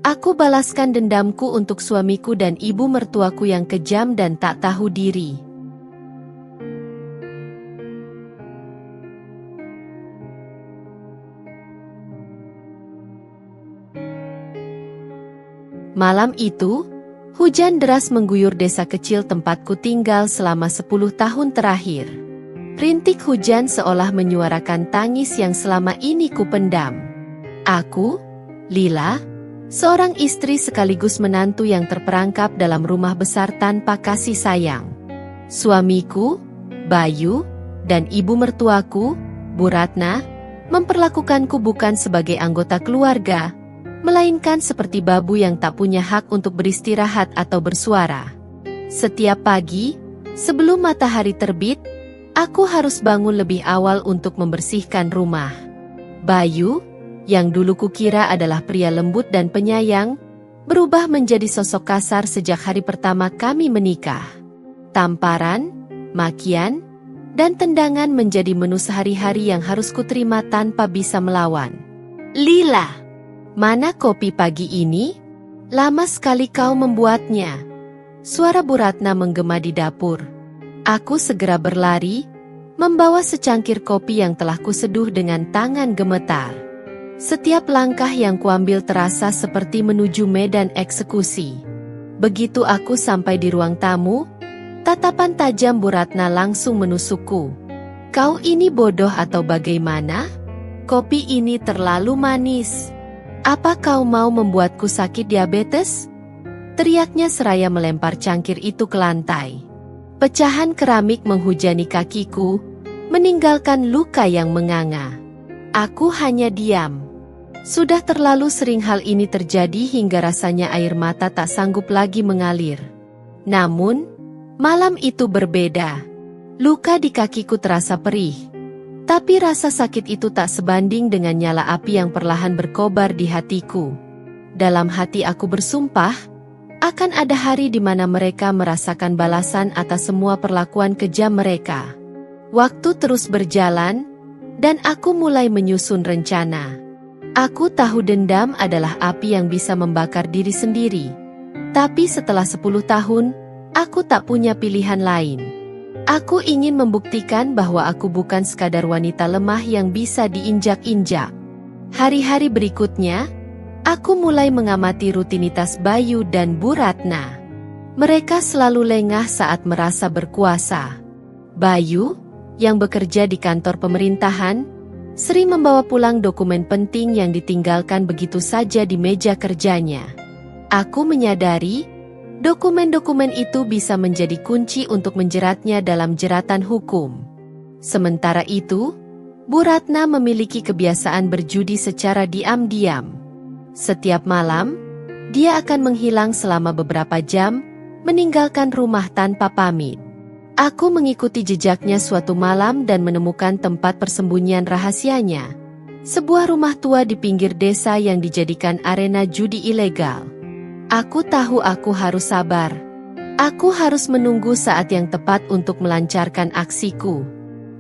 Aku balaskan dendamku untuk suamiku dan ibu mertuaku yang kejam dan tak tahu diri. Malam itu, hujan deras mengguyur desa kecil tempatku tinggal selama 10 tahun terakhir. Rintik hujan seolah menyuarakan tangis yang selama ini kupendam. Aku, Lila, seorang istri sekaligus menantu yang terperangkap dalam rumah besar tanpa kasih sayang. Suamiku, Bayu, dan ibu mertuaku, Bu Ratna, memperlakukanku bukan sebagai anggota keluarga, melainkan seperti babu yang tak punya hak untuk beristirahat atau bersuara. Setiap pagi, sebelum matahari terbit, aku harus bangun lebih awal untuk membersihkan rumah. Bayu, yang dulu kukira adalah pria lembut dan penyayang, berubah menjadi sosok kasar sejak hari pertama kami menikah. Tamparan, makian, dan tendangan menjadi menu sehari-hari yang harus kuterima tanpa bisa melawan. Lila, mana kopi pagi ini? Lama sekali kau membuatnya. Suara Bu Ratna menggema di dapur. Aku segera berlari, membawa secangkir kopi yang telah kuseduh dengan tangan gemetar. Setiap langkah yang kuambil terasa seperti menuju medan eksekusi. Begitu aku sampai di ruang tamu, tatapan tajam Bu Ratna langsung menusukku. Kau ini bodoh atau bagaimana? Kopi ini terlalu manis. Apa kau mau membuatku sakit diabetes? Teriaknya seraya melempar cangkir itu ke lantai. Pecahan keramik menghujani kakiku, meninggalkan luka yang menganga. Aku hanya diam. Sudah terlalu sering hal ini terjadi hingga rasanya air mata tak sanggup lagi mengalir. Namun, malam itu berbeda. Luka di kakiku terasa perih. Tapi rasa sakit itu tak sebanding dengan nyala api yang perlahan berkobar di hatiku. Dalam hati aku bersumpah, akan ada hari di mana mereka merasakan balasan atas semua perlakuan kejam mereka. Waktu terus berjalan, dan aku mulai menyusun rencana. Aku tahu dendam adalah api yang bisa membakar diri sendiri. Tapi setelah 10 tahun, aku tak punya pilihan lain. Aku ingin membuktikan bahwa aku bukan sekadar wanita lemah yang bisa diinjak-injak. Hari-hari berikutnya, aku mulai mengamati rutinitas Bayu dan Bu Ratna. Mereka selalu lengah saat merasa berkuasa. Bayu, yang bekerja di kantor pemerintahan, sering membawa pulang dokumen penting yang ditinggalkan begitu saja di meja kerjanya. Aku menyadari, dokumen-dokumen itu bisa menjadi kunci untuk menjeratnya dalam jeratan hukum. Sementara itu, Bu Ratna memiliki kebiasaan berjudi secara diam-diam. Setiap malam, dia akan menghilang selama beberapa jam, meninggalkan rumah tanpa pamit. Aku mengikuti jejaknya suatu malam dan menemukan tempat persembunyian rahasianya. Sebuah rumah tua di pinggir desa yang dijadikan arena judi ilegal. Aku tahu aku harus sabar. Aku harus menunggu saat yang tepat untuk melancarkan aksiku.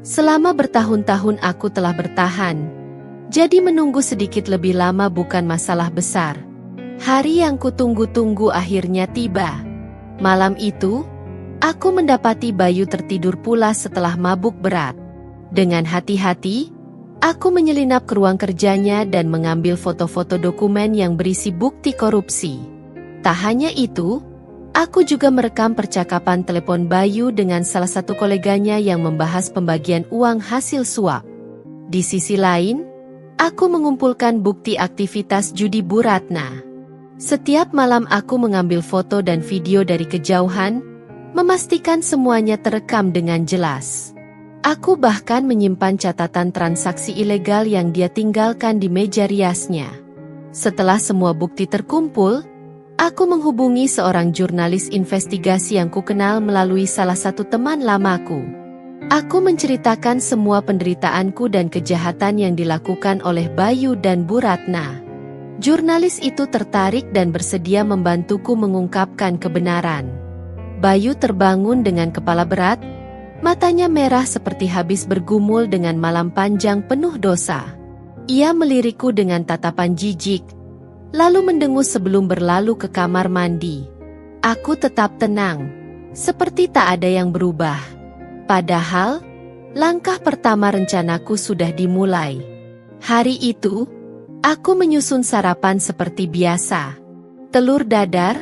Selama bertahun-tahun aku telah bertahan. Jadi menunggu sedikit lebih lama bukan masalah besar. Hari yang kutunggu-tunggu akhirnya tiba. Malam itu, aku mendapati Bayu tertidur pulas setelah mabuk berat. Dengan hati-hati, aku menyelinap ke ruang kerjanya dan mengambil foto-foto dokumen yang berisi bukti korupsi. Tak hanya itu, aku juga merekam percakapan telepon Bayu dengan salah satu koleganya yang membahas pembagian uang hasil suap. Di sisi lain, aku mengumpulkan bukti aktivitas judi Bu Ratna. Setiap malam aku mengambil foto dan video dari kejauhan, memastikan semuanya terekam dengan jelas. Aku bahkan menyimpan catatan transaksi ilegal yang dia tinggalkan di meja riasnya. Setelah semua bukti terkumpul, aku menghubungi seorang jurnalis investigasi yang kukenal melalui salah satu teman lamaku. Aku menceritakan semua penderitaanku dan kejahatan yang dilakukan oleh Bayu dan Bu Ratna. Jurnalis itu tertarik dan bersedia membantuku mengungkapkan kebenaran. Bayu terbangun dengan kepala berat, matanya merah seperti habis bergumul dengan malam panjang penuh dosa. Ia melirikku dengan tatapan jijik. lalu mendengus sebelum berlalu ke kamar mandi. Aku tetap tenang, seperti tak ada yang berubah. Padahal, langkah pertama rencanaku sudah dimulai. Hari itu, aku menyusun sarapan seperti biasa. Telur dadar,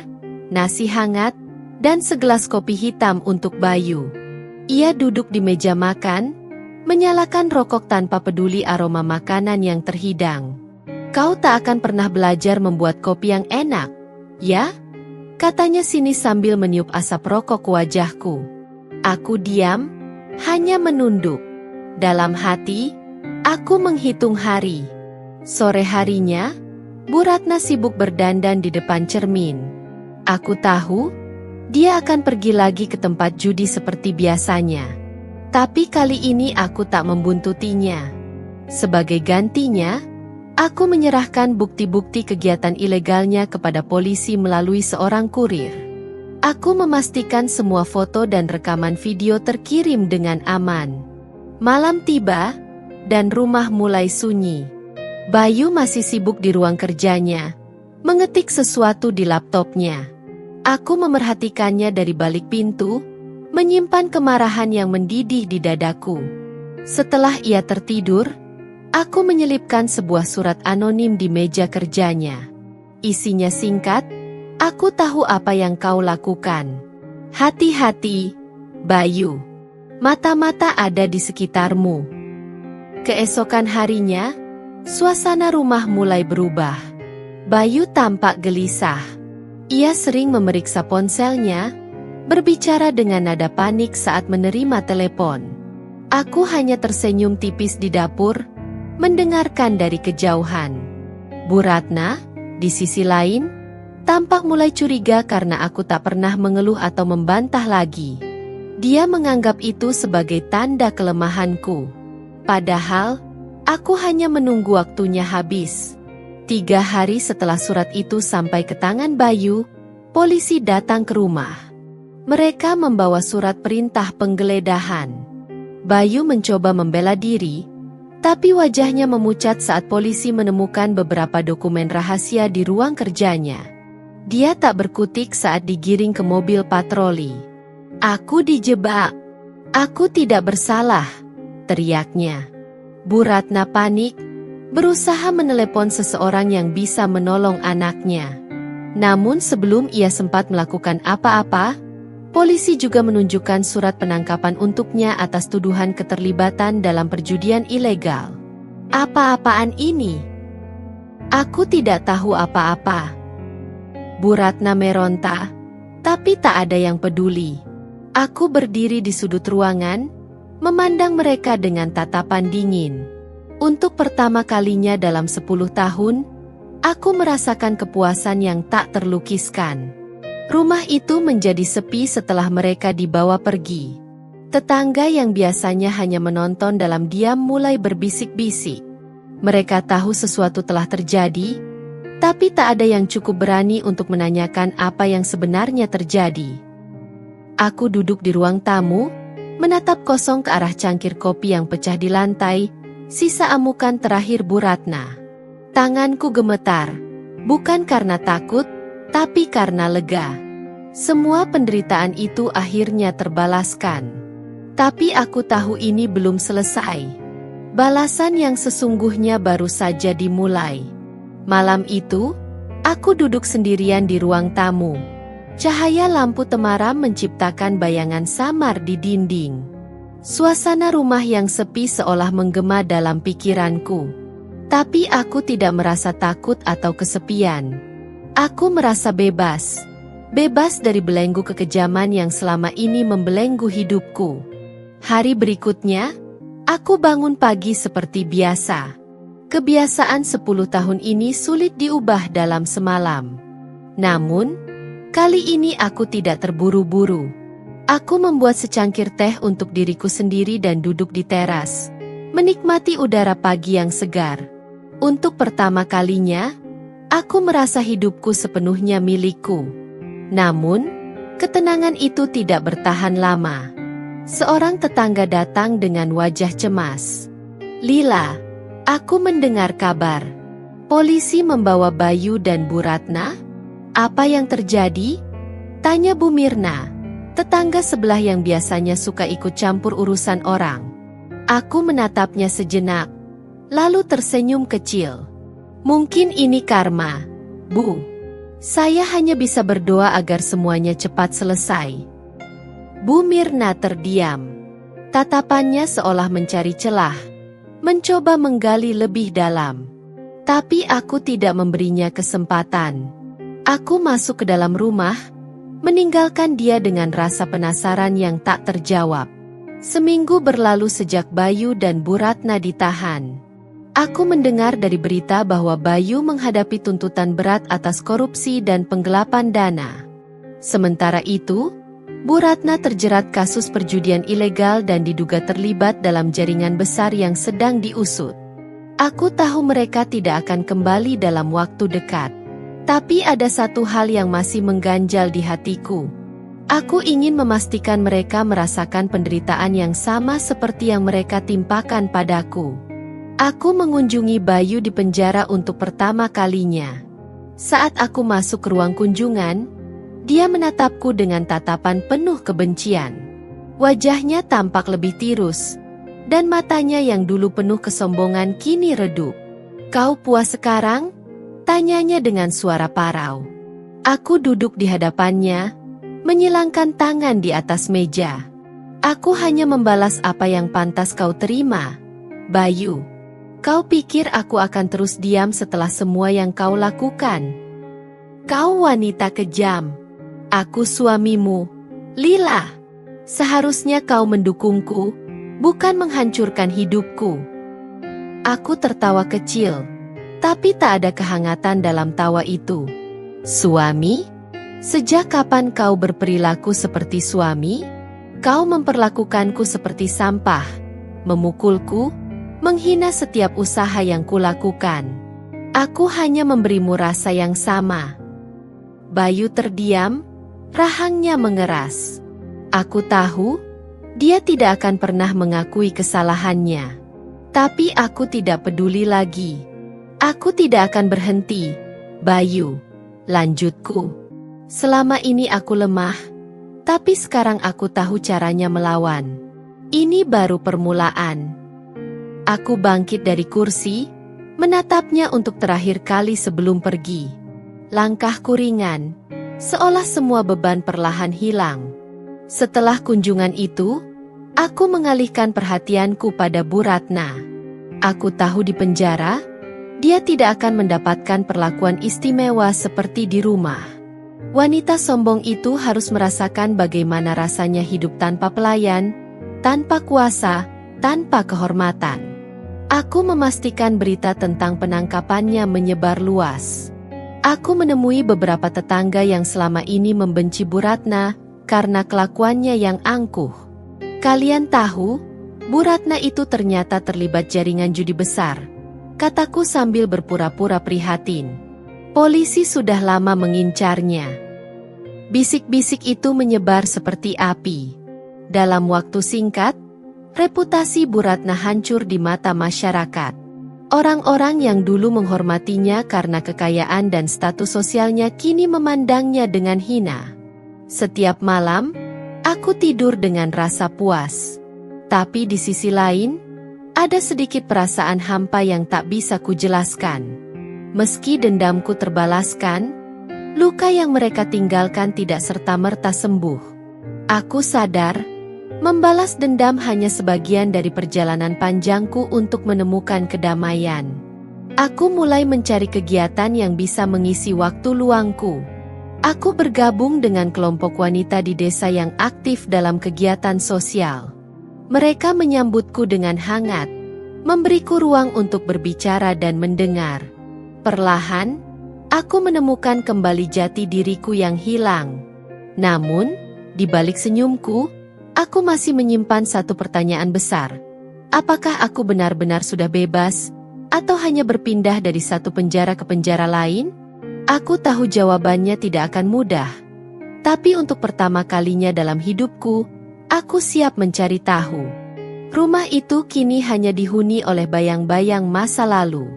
nasi hangat, dan segelas kopi hitam untuk Bayu. Ia duduk di meja makan, menyalakan rokok tanpa peduli aroma makanan yang terhidang. "Kau tak akan pernah belajar membuat kopi yang enak, ya?" katanya sinis sambil meniup asap rokok ke wajahku. Aku diam, hanya menunduk. Dalam hati, aku menghitung hari. Sore harinya, Bu Ratna sibuk berdandan di depan cermin. Aku tahu, dia akan pergi lagi ke tempat judi seperti biasanya. Tapi kali ini aku tak membuntutinya. Sebagai gantinya, aku menyerahkan bukti-bukti kegiatan ilegalnya kepada polisi melalui seorang kurir. Aku memastikan semua foto dan rekaman video terkirim dengan aman. Malam tiba, dan rumah mulai sunyi. Bayu masih sibuk di ruang kerjanya, mengetik sesuatu di laptopnya. Aku memerhatikannya dari balik pintu, menyimpan kemarahan yang mendidih di dadaku. Setelah ia tertidur, aku menyelipkan sebuah surat anonim di meja kerjanya. Isinya singkat, "Aku tahu apa yang kau lakukan. Hati-hati, Bayu. Mata-mata ada di sekitarmu." Keesokan harinya, suasana rumah mulai berubah. Bayu tampak gelisah. Ia sering memeriksa ponselnya, berbicara dengan nada panik saat menerima telepon. Aku hanya tersenyum tipis di dapur, mendengarkan dari kejauhan. Bu Ratna, di sisi lain, tampak mulai curiga karena aku tak pernah mengeluh atau membantah lagi. Dia menganggap itu sebagai tanda kelemahanku. Padahal, aku hanya menunggu waktunya habis. 3 hari setelah surat itu sampai ke tangan Bayu, polisi datang ke rumah. Mereka membawa surat perintah penggeledahan. Bayu mencoba membela diri, tapi wajahnya memucat saat polisi menemukan beberapa dokumen rahasia di ruang kerjanya. Dia tak berkutik saat digiring ke mobil patroli. "Aku dijebak. Aku tidak bersalah," teriaknya. Bu Ratna panik, berusaha menelepon seseorang yang bisa menolong anaknya. Namun sebelum ia sempat melakukan apa-apa, polisi juga menunjukkan surat penangkapan untuknya atas tuduhan keterlibatan dalam perjudian ilegal. "Apa-apaan ini? Aku tidak tahu apa-apa." Bu Ratna meronta, tapi tak ada yang peduli. Aku berdiri di sudut ruangan, memandang mereka dengan tatapan dingin. Untuk pertama kalinya dalam 10 tahun, aku merasakan kepuasan yang tak terlukiskan. Rumah itu menjadi sepi setelah mereka dibawa pergi. Tetangga yang biasanya hanya menonton dalam diam mulai berbisik-bisik. Mereka tahu sesuatu telah terjadi, tapi tak ada yang cukup berani untuk menanyakan apa yang sebenarnya terjadi. Aku duduk di ruang tamu, menatap kosong ke arah cangkir kopi yang pecah di lantai, sisa amukan terakhir Bu Ratna. Tanganku gemetar, bukan karena takut, tapi karena lega. Semua penderitaan itu akhirnya terbalaskan. Tapi aku tahu ini belum selesai. Balasan yang sesungguhnya baru saja dimulai. Malam itu, aku duduk sendirian di ruang tamu. Cahaya lampu temaram menciptakan bayangan samar di dinding. Suasana rumah yang sepi seolah menggema dalam pikiranku. Tapi aku tidak merasa takut atau kesepian. Aku merasa bebas. Bebas dari belenggu kekejaman yang selama ini membelenggu hidupku. Hari berikutnya, aku bangun pagi seperti biasa. Kebiasaan 10 tahun ini sulit diubah dalam semalam. Namun, kali ini aku tidak terburu-buru. Aku membuat secangkir teh untuk diriku sendiri dan duduk di teras, menikmati udara pagi yang segar. Untuk pertama kalinya, aku merasa hidupku sepenuhnya milikku. Namun, ketenangan itu tidak bertahan lama. Seorang tetangga datang dengan wajah cemas. "Lila, aku mendengar kabar. Polisi membawa Bayu dan Bu Ratna? Apa yang terjadi? Tanya Bu Mirna, tetangga sebelah yang biasanya suka ikut campur urusan orang. Aku menatapnya sejenak, lalu tersenyum kecil. Mungkin ini karma, Bu. Saya hanya bisa berdoa agar semuanya cepat selesai. Bu Mirna terdiam. Tatapannya seolah mencari celah, mencoba menggali lebih dalam. Tapi aku tidak memberinya kesempatan. Aku masuk ke dalam rumah, meninggalkan dia dengan rasa penasaran yang tak terjawab. Seminggu berlalu sejak Bayu dan Bu Ratna ditahan. Aku mendengar dari berita bahwa Bayu menghadapi tuntutan berat atas korupsi dan penggelapan dana. Sementara itu, Bu Ratna terjerat kasus perjudian ilegal dan diduga terlibat dalam jaringan besar yang sedang diusut. Aku tahu mereka tidak akan kembali dalam waktu dekat. Tapi ada satu hal yang masih mengganjal di hatiku. Aku ingin memastikan mereka merasakan penderitaan yang sama seperti yang mereka timpakan padaku. Aku mengunjungi Bayu di penjara untuk pertama kalinya. Saat aku masuk ke ruang kunjungan, dia menatapku dengan tatapan penuh kebencian. Wajahnya tampak lebih tirus, dan matanya yang dulu penuh kesombongan kini redup. "Kau puas sekarang?" tanyanya dengan suara parau. Aku duduk di hadapannya, menyilangkan tangan di atas meja. "Aku hanya membalas apa yang pantas kau terima, Bayu. Kau pikir aku akan terus diam setelah semua yang kau lakukan? Kau wanita kejam. Aku suamimu, Lila. Seharusnya kau mendukungku, bukan menghancurkan hidupku." Aku tertawa kecil, tapi tak ada kehangatan dalam tawa itu. "Suami? Sejak kapan kau berperilaku seperti suami? Kau memperlakukanku seperti sampah, memukulku, menghina setiap usaha yang kulakukan. Aku hanya memberimu rasa yang sama." Bayu terdiam, rahangnya mengeras. Aku tahu, dia tidak akan pernah mengakui kesalahannya. Tapi aku tidak peduli lagi. "Aku tidak akan berhenti, Bayu," lanjutku. "Selama ini aku lemah, tapi sekarang aku tahu caranya melawan. Ini baru permulaan." Aku bangkit dari kursi, menatapnya untuk terakhir kali sebelum pergi. Langkahku ringan, seolah semua beban perlahan hilang. Setelah kunjungan itu, aku mengalihkan perhatianku pada Bu Ratna. Aku tahu di penjara, dia tidak akan mendapatkan perlakuan istimewa seperti di rumah. Wanita sombong itu harus merasakan bagaimana rasanya hidup tanpa pelayan, tanpa kuasa, tanpa kehormatan. Aku memastikan berita tentang penangkapannya menyebar luas. Aku menemui beberapa tetangga yang selama ini membenci Bu Ratna karena kelakuannya yang angkuh. "Kalian tahu, Bu Ratna itu ternyata terlibat jaringan judi besar," kataku sambil berpura-pura prihatin. "Polisi sudah lama mengincarnya." Bisik-bisik itu menyebar seperti api. Dalam waktu singkat, reputasi Bu Ratna hancur di mata masyarakat. Orang-orang yang dulu menghormatinya karena kekayaan dan status sosialnya kini memandangnya dengan hina. Setiap malam, aku tidur dengan rasa puas. Tapi di sisi lain, ada sedikit perasaan hampa yang tak bisa kujelaskan. Meski dendamku terbalaskan, luka yang mereka tinggalkan tidak serta-merta sembuh. Aku sadar, membalas dendam hanya sebagian dari perjalanan panjangku untuk menemukan kedamaian. Aku mulai mencari kegiatan yang bisa mengisi waktu luangku. Aku bergabung dengan kelompok wanita di desa yang aktif dalam kegiatan sosial. Mereka menyambutku dengan hangat, memberiku ruang untuk berbicara dan mendengar. Perlahan, aku menemukan kembali jati diriku yang hilang. Namun, di balik senyumku, aku masih menyimpan satu pertanyaan besar. Apakah aku benar-benar sudah bebas, atau hanya berpindah dari satu penjara ke penjara lain? Aku tahu jawabannya tidak akan mudah. Tapi untuk pertama kalinya dalam hidupku, aku siap mencari tahu. Rumah itu kini hanya dihuni oleh bayang-bayang masa lalu.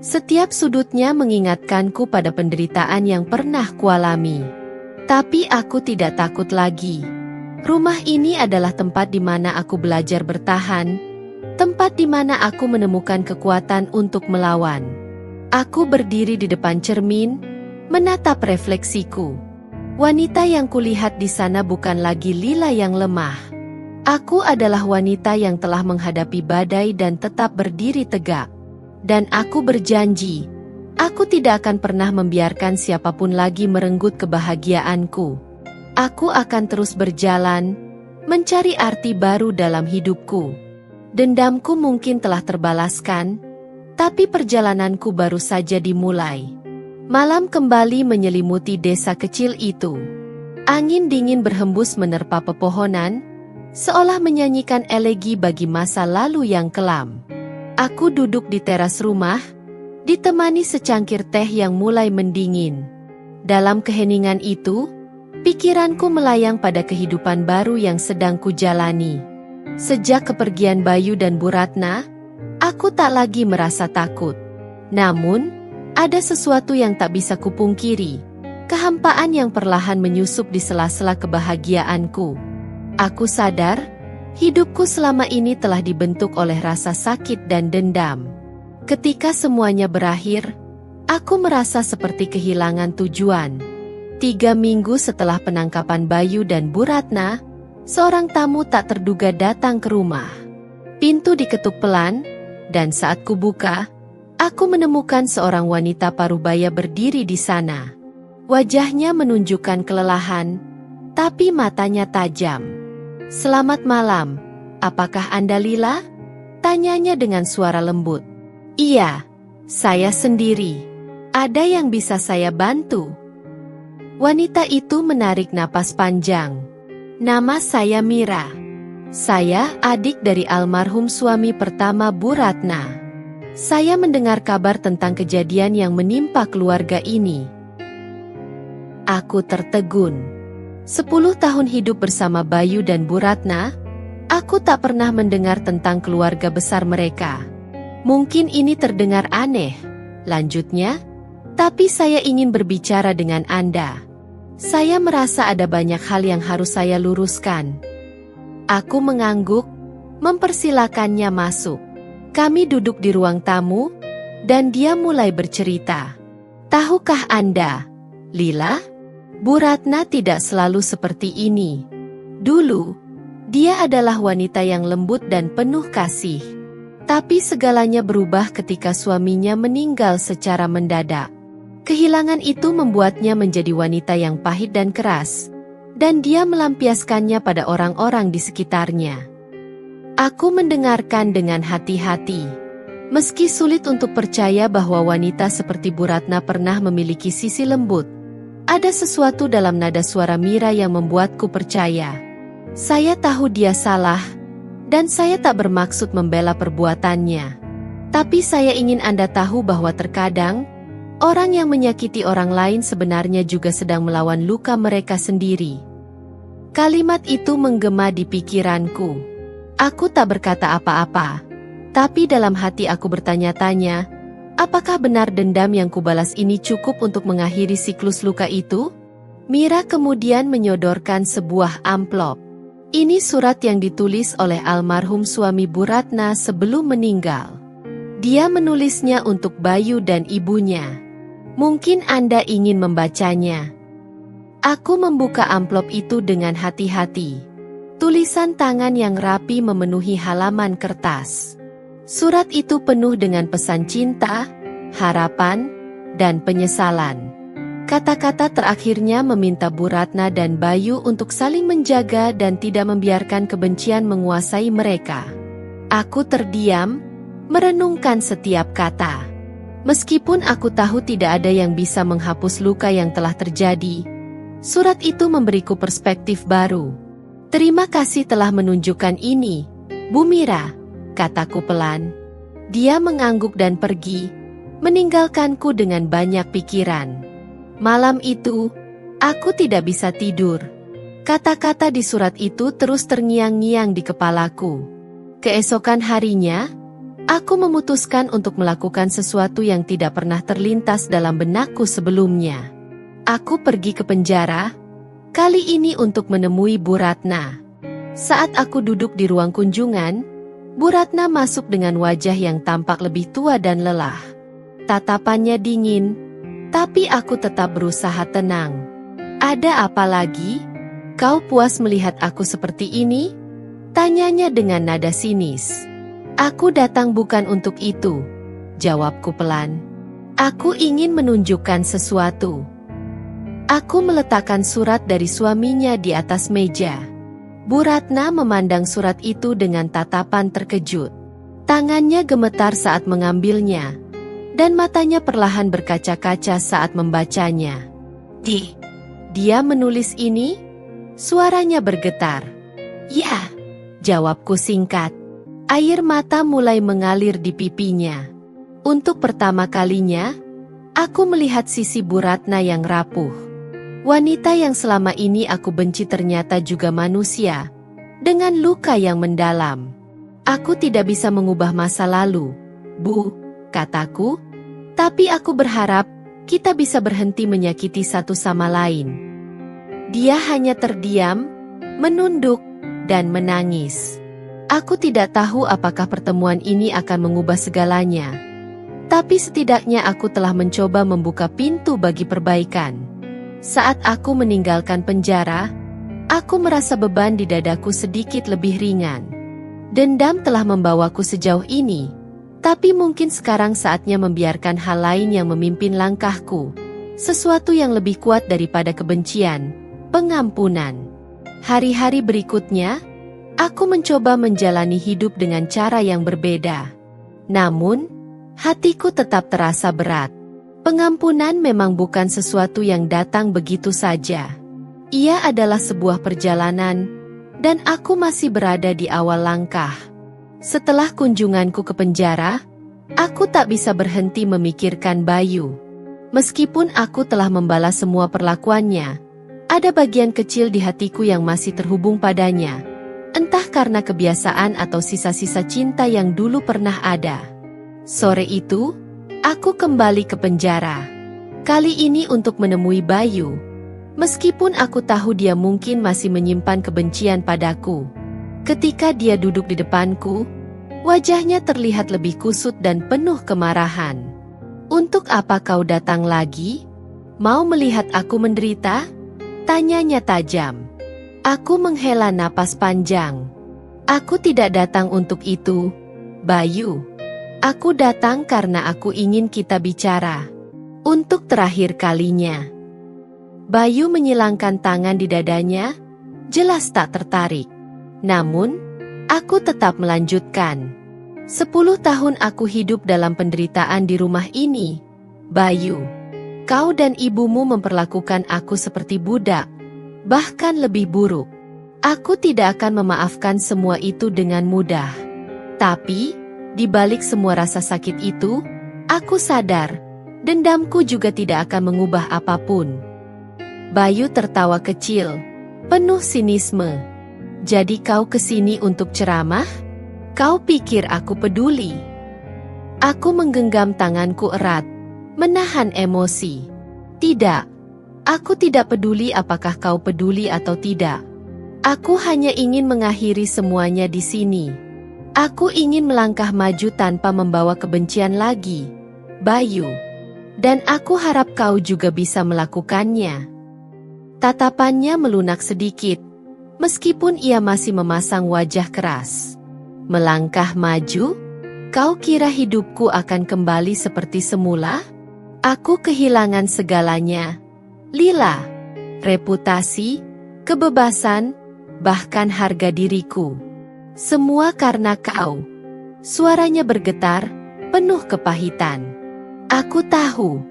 Setiap sudutnya mengingatkanku pada penderitaan yang pernah kualami. Tapi aku tidak takut lagi. Rumah ini adalah tempat di mana aku belajar bertahan, tempat di mana aku menemukan kekuatan untuk melawan. Aku berdiri di depan cermin, menatap refleksiku. Wanita yang kulihat di sana bukan lagi Lila yang lemah. Aku adalah wanita yang telah menghadapi badai dan tetap berdiri tegak. Dan aku berjanji, aku tidak akan pernah membiarkan siapapun lagi merenggut kebahagiaanku. Aku akan terus berjalan, mencari arti baru dalam hidupku. Dendamku mungkin telah terbalaskan, tapi perjalananku baru saja dimulai. Malam kembali menyelimuti desa kecil itu. Angin dingin berhembus menerpa pepohonan, seolah menyanyikan elegi bagi masa lalu yang kelam. Aku duduk di teras rumah, ditemani secangkir teh yang mulai mendingin. Dalam keheningan itu, pikiranku melayang pada kehidupan baru yang sedang kujalani. Sejak kepergian Bayu dan Bu Ratna, aku tak lagi merasa takut. Namun, ada sesuatu yang tak bisa kupungkiri, kehampaan yang perlahan menyusup di sela-sela kebahagiaanku. Aku sadar, hidupku selama ini telah dibentuk oleh rasa sakit dan dendam. Ketika semuanya berakhir, aku merasa seperti kehilangan tujuan. 3 minggu setelah penangkapan Bayu dan Bu Ratna, seorang tamu tak terduga datang ke rumah. Pintu diketuk pelan, dan saat kubuka, aku menemukan seorang wanita parubaya berdiri di sana. Wajahnya menunjukkan kelelahan, tapi matanya tajam. "Selamat malam, apakah Anda Lila?" tanyanya dengan suara lembut. "Iya, saya sendiri. Ada yang bisa saya bantu?" Wanita itu menarik napas panjang. "Nama saya Mira. Saya adik dari almarhum suami pertama Bu Ratna. Saya mendengar kabar tentang kejadian yang menimpa keluarga ini." Aku tertegun. 10 tahun hidup bersama Bayu dan Bu Ratna, aku tak pernah mendengar tentang keluarga besar mereka. "Mungkin ini terdengar aneh," lanjutnya, "tapi saya ingin berbicara dengan Anda. Saya merasa ada banyak hal yang harus saya luruskan." Aku mengangguk, mempersilakannya masuk. Kami duduk di ruang tamu, dan dia mulai bercerita. "Tahukah Anda, Lila? Bu Ratna tidak selalu seperti ini. Dulu, dia adalah wanita yang lembut dan penuh kasih. Tapi segalanya berubah ketika suaminya meninggal secara mendadak. Kehilangan itu membuatnya menjadi wanita yang pahit dan keras, dan dia melampiaskannya pada orang-orang di sekitarnya." Aku mendengarkan dengan hati-hati. Meski sulit untuk percaya bahwa wanita seperti Bu Ratna pernah memiliki sisi lembut, ada sesuatu dalam nada suara Mira yang membuatku percaya. Saya tahu dia salah, dan saya tak bermaksud membela perbuatannya. Tapi saya ingin Anda tahu bahwa terkadang, orang yang menyakiti orang lain sebenarnya juga sedang melawan luka mereka sendiri. Kalimat itu menggema di pikiranku. Aku tak berkata apa-apa, tapi dalam hati aku bertanya-tanya, apakah benar dendam yang kubalas ini cukup untuk mengakhiri siklus luka itu? Mira kemudian menyodorkan sebuah amplop. Ini surat yang ditulis oleh almarhum suami Bu Ratna sebelum meninggal. Dia menulisnya untuk Bayu dan ibunya. Mungkin Anda ingin membacanya. Aku membuka amplop itu dengan hati-hati. Tulisan tangan yang rapi memenuhi halaman kertas. Surat itu penuh dengan pesan cinta, harapan, dan penyesalan. Kata-kata terakhirnya meminta Bu Ratna dan Bayu untuk saling menjaga dan tidak membiarkan kebencian menguasai mereka. Aku terdiam, merenungkan setiap kata. Meskipun aku tahu tidak ada yang bisa menghapus luka yang telah terjadi, surat itu memberiku perspektif baru. "Terima kasih telah menunjukkan ini, Bu Mira," kataku pelan. Dia mengangguk dan pergi, meninggalkanku dengan banyak pikiran. Malam itu, aku tidak bisa tidur. Kata-kata di surat itu terus terngiang-ngiang di kepalaku. Keesokan harinya, Aku memutuskan untuk melakukan sesuatu yang tidak pernah terlintas dalam benakku sebelumnya. Aku pergi ke penjara, kali ini untuk menemui Bu Ratna. Saat aku duduk di ruang kunjungan, Bu Ratna masuk dengan wajah yang tampak lebih tua dan lelah. Tatapannya dingin, tapi aku tetap berusaha tenang. "Ada apa lagi? Kau puas melihat aku seperti ini?" tanyanya dengan nada sinis. "Aku datang bukan untuk itu," jawabku pelan. "Aku ingin menunjukkan sesuatu." Aku meletakkan surat dari suaminya di atas meja. Bu Ratna memandang surat itu dengan tatapan terkejut. Tangannya gemetar saat mengambilnya, dan matanya perlahan berkaca-kaca saat membacanya. Dia menulis ini?" Suaranya bergetar. "Ya," jawabku singkat. Air mata mulai mengalir di pipinya. Untuk pertama kalinya, aku melihat sisi Bu Ratna yang rapuh. Wanita yang selama ini aku benci ternyata juga manusia, dengan luka yang mendalam. "Aku tidak bisa mengubah masa lalu, Bu," kataku, "tapi aku berharap kita bisa berhenti menyakiti satu sama lain." Dia hanya terdiam, menunduk, dan menangis. Aku tidak tahu apakah pertemuan ini akan mengubah segalanya, tapi setidaknya aku telah mencoba membuka pintu bagi perbaikan. Saat aku meninggalkan penjara, aku merasa beban di dadaku sedikit lebih ringan. Dendam telah membawaku sejauh ini, tapi mungkin sekarang saatnya membiarkan hal lain yang memimpin langkahku. Sesuatu yang lebih kuat daripada kebencian, pengampunan. Hari-hari berikutnya, aku mencoba menjalani hidup dengan cara yang berbeda. Namun, hatiku tetap terasa berat. Pengampunan memang bukan sesuatu yang datang begitu saja. Ia adalah sebuah perjalanan, dan aku masih berada di awal langkah. Setelah kunjunganku ke penjara, aku tak bisa berhenti memikirkan Bayu. Meskipun aku telah membalas semua perlakuannya, ada bagian kecil di hatiku yang masih terhubung padanya. Entah karena kebiasaan atau sisa-sisa cinta yang dulu pernah ada. Sore itu, aku kembali ke penjara. Kali ini untuk menemui Bayu. Meskipun aku tahu dia mungkin masih menyimpan kebencian padaku. Ketika dia duduk di depanku, wajahnya terlihat lebih kusut dan penuh kemarahan. "Untuk apa kau datang lagi? Mau melihat aku menderita?" tanyanya tajam. Aku menghela napas panjang. "Aku tidak datang untuk itu, Bayu. Aku datang karena aku ingin kita bicara. Untuk terakhir kalinya." Bayu menyilangkan tangan di dadanya, jelas tak tertarik. Namun, aku tetap melanjutkan. 10 tahun aku hidup dalam penderitaan di rumah ini, Bayu. Kau dan ibumu memperlakukan aku seperti budak, bahkan lebih buruk. Aku tidak akan memaafkan semua itu dengan mudah. Tapi, di balik semua rasa sakit itu, aku sadar, dendamku juga tidak akan mengubah apapun. Bayu tertawa kecil, penuh sinisme. "Jadi kau kesini untuk ceramah? Kau pikir aku peduli?" Aku menggenggam tanganku erat, menahan emosi. "Tidak, aku tidak peduli apakah kau peduli atau tidak. Aku hanya ingin mengakhiri semuanya di sini. Aku ingin melangkah maju tanpa membawa kebencian lagi, Bayu. Dan aku harap kau juga bisa melakukannya." Tatapannya melunak sedikit, meskipun ia masih memasang wajah keras. "Melangkah maju? Kau kira hidupku akan kembali seperti semula? Aku kehilangan segalanya. Lila, reputasi, kebebasan, bahkan harga diriku. Semua karena kau." Suaranya bergetar, penuh kepahitan. "Aku tahu,"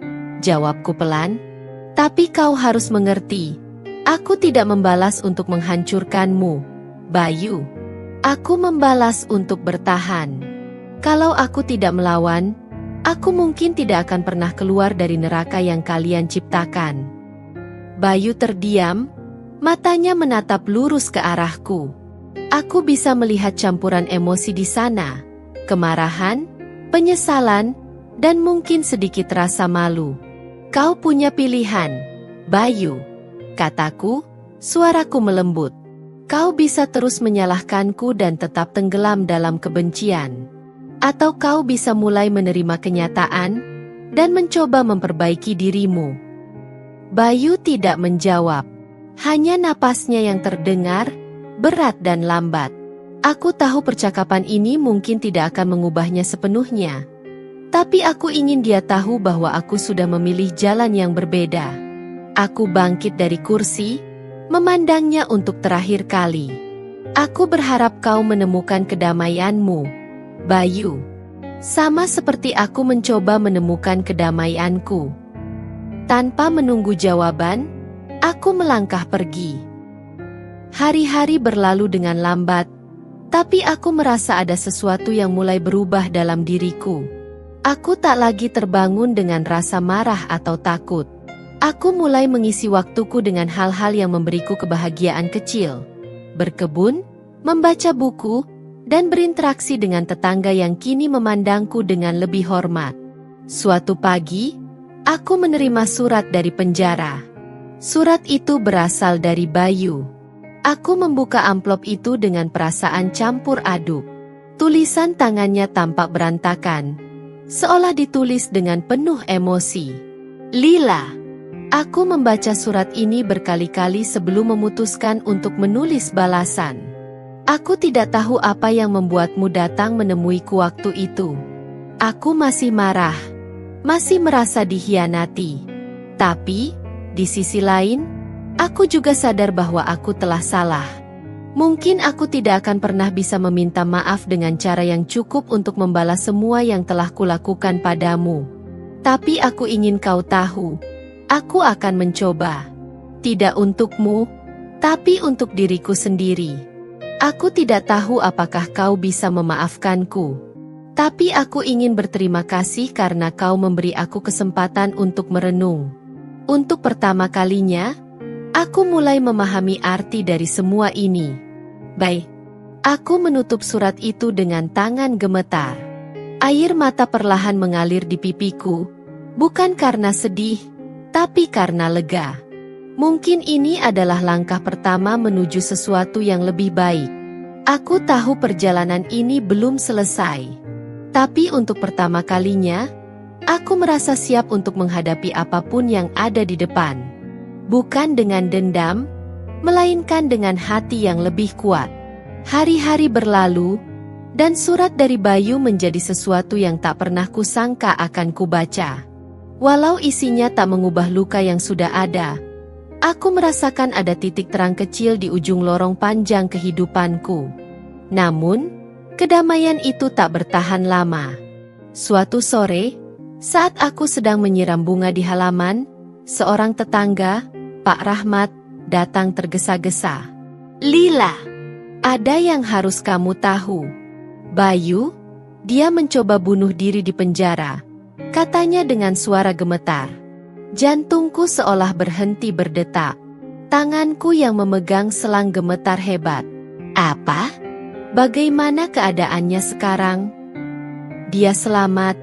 jawabku pelan. "Tapi kau harus mengerti, aku tidak membalas untuk menghancurkanmu, Bayu. Aku membalas untuk bertahan. Kalau aku tidak melawan, aku mungkin tidak akan pernah keluar dari neraka yang kalian ciptakan." Bayu terdiam, matanya menatap lurus ke arahku. Aku bisa melihat campuran emosi di sana, kemarahan, penyesalan, dan mungkin sedikit rasa malu. Kau punya pilihan, Bayu, kataku, suaraku melembut. Kau bisa terus menyalahkanku dan tetap tenggelam dalam kebencian. Atau kau bisa mulai menerima kenyataan dan mencoba memperbaiki dirimu. Bayu tidak menjawab. Hanya napasnya yang terdengar, berat dan lambat. Aku tahu percakapan ini mungkin tidak akan mengubahnya sepenuhnya. Tapi aku ingin dia tahu bahwa aku sudah memilih jalan yang berbeda. Aku bangkit dari kursi, memandangnya untuk terakhir kali. Aku berharap kau menemukan kedamaianmu, Bayu. Sama seperti aku mencoba menemukan kedamaianku. Tanpa menunggu jawaban, aku melangkah pergi. Hari-hari berlalu dengan lambat, tapi aku merasa ada sesuatu yang mulai berubah dalam diriku. Aku tak lagi terbangun dengan rasa marah atau takut. Aku mulai mengisi waktuku dengan hal-hal yang memberiku kebahagiaan kecil. Berkebun, membaca buku, dan berinteraksi dengan tetangga yang kini memandangku dengan lebih hormat. Suatu pagi, aku menerima surat dari penjara. Surat itu berasal dari Bayu. Aku membuka amplop itu dengan perasaan campur aduk. Tulisan tangannya tampak berantakan, seolah ditulis dengan penuh emosi. Lila. Aku membaca surat ini berkali-kali sebelum memutuskan untuk menulis balasan. Aku tidak tahu apa yang membuatmu datang menemuiku waktu itu. Aku masih marah, masih merasa dikhianati. Tapi, di sisi lain, aku juga sadar bahwa aku telah salah. Mungkin aku tidak akan pernah bisa meminta maaf dengan cara yang cukup untuk membalas semua yang telah kulakukan padamu. Tapi aku ingin kau tahu, aku akan mencoba. Tidak untukmu, tapi untuk diriku sendiri. Aku tidak tahu apakah kau bisa memaafkanku. Tapi aku ingin berterima kasih karena kau memberi aku kesempatan untuk merenung. Untuk pertama kalinya, aku mulai memahami arti dari semua ini. Baik. Aku menutup surat itu dengan tangan gemetar. Air mata perlahan mengalir di pipiku, bukan karena sedih, tapi karena lega. Mungkin ini adalah langkah pertama menuju sesuatu yang lebih baik. Aku tahu perjalanan ini belum selesai. Tapi untuk pertama kalinya, aku merasa siap untuk menghadapi apapun yang ada di depan. Bukan dengan dendam, melainkan dengan hati yang lebih kuat. Hari-hari berlalu, dan surat dari Bayu menjadi sesuatu yang tak pernah kusangka akan kubaca. Walau isinya tak mengubah luka yang sudah ada, aku merasakan ada titik terang kecil di ujung lorong panjang kehidupanku. Namun, kedamaian itu tak bertahan lama. Suatu sore, saat aku sedang menyiram bunga di halaman, seorang tetangga, Pak Rahmat, datang tergesa-gesa. Lila, ada yang harus kamu tahu. Bayu, dia mencoba bunuh diri di penjara, katanya dengan suara gemetar. Jantungku seolah berhenti berdetak. Tanganku yang memegang selang gemetar hebat. Apa? Bagaimana keadaannya sekarang? Dia selamat,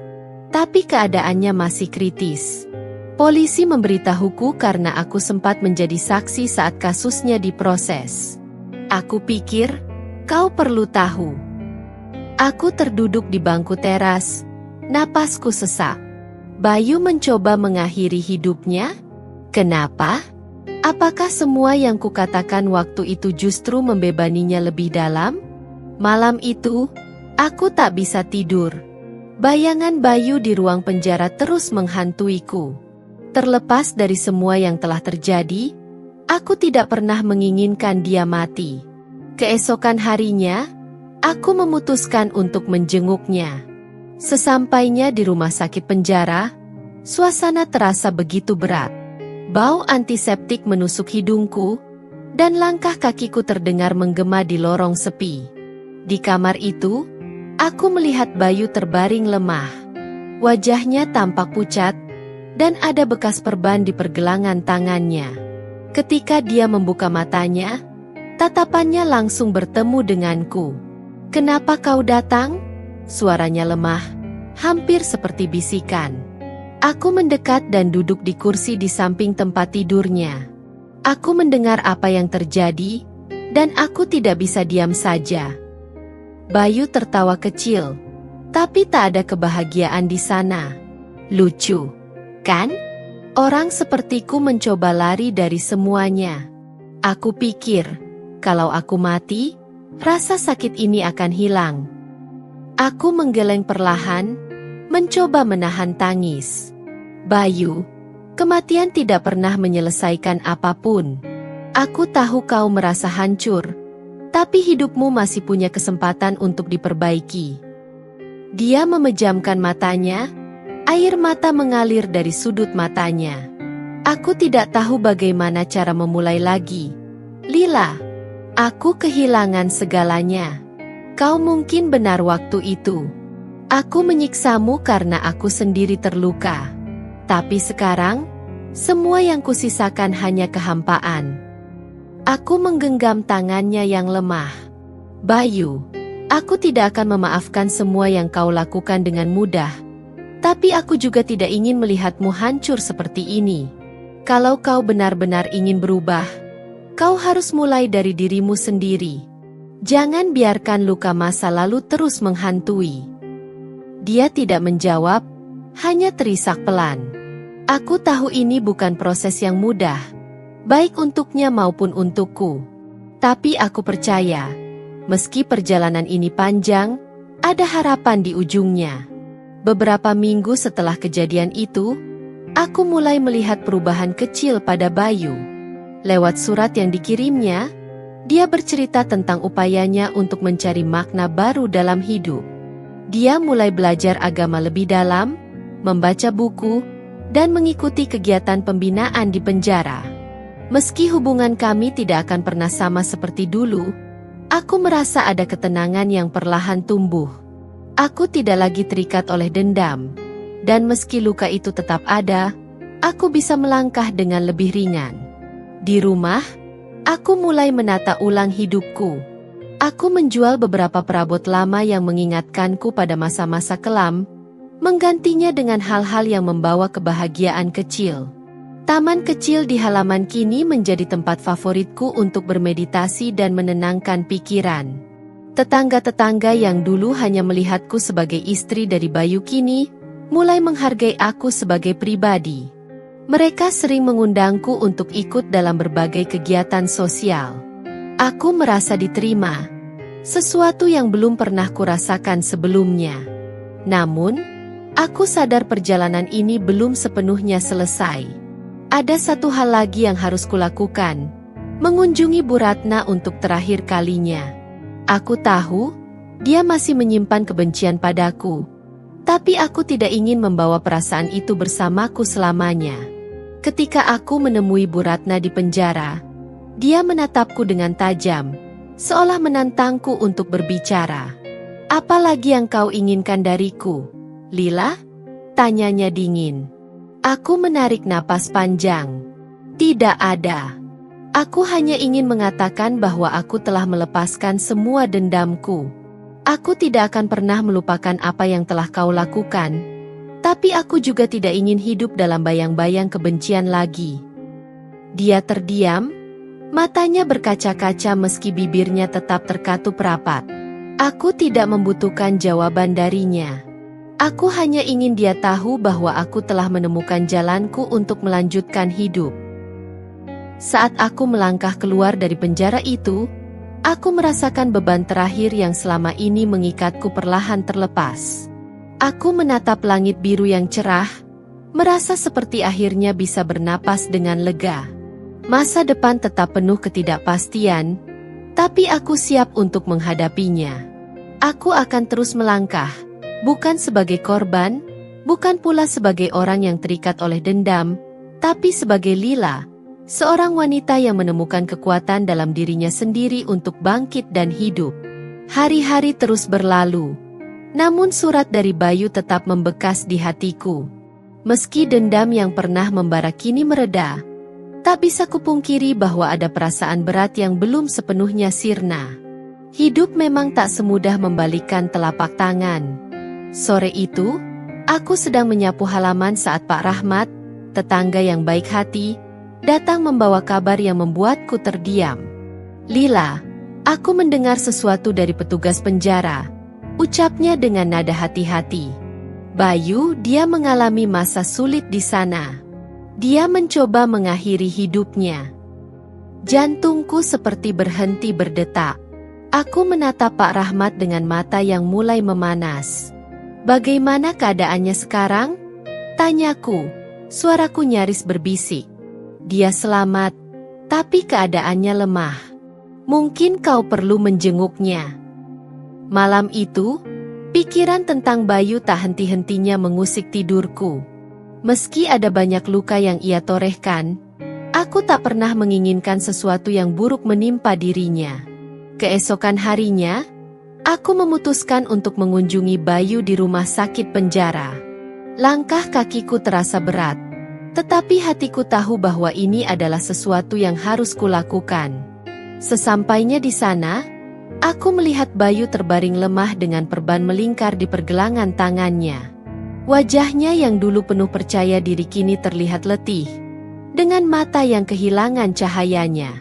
tapi keadaannya masih kritis. Polisi memberitahuku karena aku sempat menjadi saksi saat kasusnya diproses. Aku pikir, kau perlu tahu. Aku terduduk di bangku teras, napasku sesak. Bayu mencoba mengakhiri hidupnya? Kenapa? Apakah semua yang kukatakan waktu itu justru membebaninya lebih dalam? Malam itu, aku tak bisa tidur. Bayangan Bayu di ruang penjara terus menghantuiku. Terlepas dari semua yang telah terjadi, aku tidak pernah menginginkan dia mati. Keesokan harinya, aku memutuskan untuk menjenguknya. Sesampainya di rumah sakit penjara, suasana terasa begitu berat. Bau antiseptik menusuk hidungku, dan langkah kakiku terdengar menggema di lorong sepi. Di kamar itu, aku melihat Bayu terbaring lemah. Wajahnya tampak pucat, dan ada bekas perban di pergelangan tangannya. Ketika dia membuka matanya, tatapannya langsung bertemu denganku. "Kenapa kau datang?" Suaranya lemah, hampir seperti bisikan. Aku mendekat dan duduk di kursi di samping tempat tidurnya. Aku mendengar apa yang terjadi, dan aku tidak bisa diam saja. Bayu tertawa kecil, tapi tak ada kebahagiaan di sana. Lucu, kan? Orang sepertiku mencoba lari dari semuanya. Aku pikir, kalau aku mati, rasa sakit ini akan hilang. Aku menggeleng perlahan, mencoba menahan tangis. Bayu, kematian tidak pernah menyelesaikan apapun. Aku tahu kau merasa hancur, tapi hidupmu masih punya kesempatan untuk diperbaiki. Dia memejamkan matanya, air mata mengalir dari sudut matanya. Aku tidak tahu bagaimana cara memulai lagi. Lila, aku kehilangan segalanya. Kau mungkin benar waktu itu. Aku menyiksamu karena aku sendiri terluka. Tapi sekarang, semua yang kusisakan hanya kehampaan. Aku menggenggam tangannya yang lemah. Bayu, aku tidak akan memaafkan semua yang kau lakukan dengan mudah. Tapi aku juga tidak ingin melihatmu hancur seperti ini. Kalau kau benar-benar ingin berubah, kau harus mulai dari dirimu sendiri. Jangan biarkan luka masa lalu terus menghantui. Dia tidak menjawab, hanya terisak pelan. Aku tahu ini bukan proses yang mudah, baik untuknya maupun untukku. Tapi aku percaya, meski perjalanan ini panjang, ada harapan di ujungnya. Beberapa minggu setelah kejadian itu, aku mulai melihat perubahan kecil pada Bayu. Lewat surat yang dikirimnya, dia bercerita tentang upayanya untuk mencari makna baru dalam hidup. Dia mulai belajar agama lebih dalam, membaca buku, dan mengikuti kegiatan pembinaan di penjara. Meski hubungan kami tidak akan pernah sama seperti dulu, aku merasa ada ketenangan yang perlahan tumbuh. Aku tidak lagi terikat oleh dendam, dan meski luka itu tetap ada, aku bisa melangkah dengan lebih ringan. Di rumah, aku mulai menata ulang hidupku. Aku menjual beberapa perabot lama yang mengingatkanku pada masa-masa kelam, menggantinya dengan hal-hal yang membawa kebahagiaan kecil. Taman kecil di halaman kini menjadi tempat favoritku untuk bermeditasi dan menenangkan pikiran. Tetangga-tetangga yang dulu hanya melihatku sebagai istri dari Bayu kini mulai menghargai aku sebagai pribadi. Mereka sering mengundangku untuk ikut dalam berbagai kegiatan sosial. Aku merasa diterima, sesuatu yang belum pernah kurasakan sebelumnya. Namun, aku sadar perjalanan ini belum sepenuhnya selesai. Ada satu hal lagi yang harus kulakukan, mengunjungi Bu Ratna untuk terakhir kalinya. Aku tahu, dia masih menyimpan kebencian padaku. Tapi aku tidak ingin membawa perasaan itu bersamaku selamanya. Ketika aku menemui Bu Ratna di penjara, dia menatapku dengan tajam, seolah menantangku untuk berbicara. Apa lagi yang kau inginkan dariku, Lila? Tanyanya dingin. Aku menarik napas panjang. Tidak ada. Aku hanya ingin mengatakan bahwa aku telah melepaskan semua dendamku. Aku tidak akan pernah melupakan apa yang telah kau lakukan, tapi aku juga tidak ingin hidup dalam bayang-bayang kebencian lagi. Dia terdiam, matanya berkaca-kaca meski bibirnya tetap terkatup rapat. Aku tidak membutuhkan jawaban darinya. Aku hanya ingin dia tahu bahwa aku telah menemukan jalanku untuk melanjutkan hidup. Saat aku melangkah keluar dari penjara itu, aku merasakan beban terakhir yang selama ini mengikatku perlahan terlepas. Aku menatap langit biru yang cerah, merasa seperti akhirnya bisa bernapas dengan lega. Masa depan tetap penuh ketidakpastian, tapi aku siap untuk menghadapinya. Aku akan terus melangkah, bukan sebagai korban, bukan pula sebagai orang yang terikat oleh dendam, tapi sebagai Lila, seorang wanita yang menemukan kekuatan dalam dirinya sendiri untuk bangkit dan hidup. Hari-hari terus berlalu, namun surat dari Bayu tetap membekas di hatiku. Meski dendam yang pernah membara kini mereda, tak bisa kupungkiri bahwa ada perasaan berat yang belum sepenuhnya sirna. Hidup memang tak semudah membalikkan telapak tangan. Sore itu, aku sedang menyapu halaman saat Pak Rahmat, tetangga yang baik hati, datang membawa kabar yang membuatku terdiam. "Lila, aku mendengar sesuatu dari petugas penjara," ucapnya dengan nada hati-hati. "Bayu, dia mengalami masa sulit di sana. Dia mencoba mengakhiri hidupnya." Jantungku seperti berhenti berdetak. Aku menatap Pak Rahmat dengan mata yang mulai memanas. "Bagaimana keadaannya sekarang?" tanyaku. Suaraku nyaris berbisik. "Dia selamat, tapi keadaannya lemah. Mungkin kau perlu menjenguknya." Malam itu, pikiran tentang Bayu tak henti-hentinya mengusik tidurku. Meski ada banyak luka yang ia torehkan, aku tak pernah menginginkan sesuatu yang buruk menimpa dirinya. Keesokan harinya, aku memutuskan untuk mengunjungi Bayu di rumah sakit penjara. Langkah kakiku terasa berat, tetapi hatiku tahu bahwa ini adalah sesuatu yang harus kulakukan. Sesampainya di sana, aku melihat Bayu terbaring lemah dengan perban melingkar di pergelangan tangannya. Wajahnya yang dulu penuh percaya diri kini terlihat letih, dengan mata yang kehilangan cahayanya.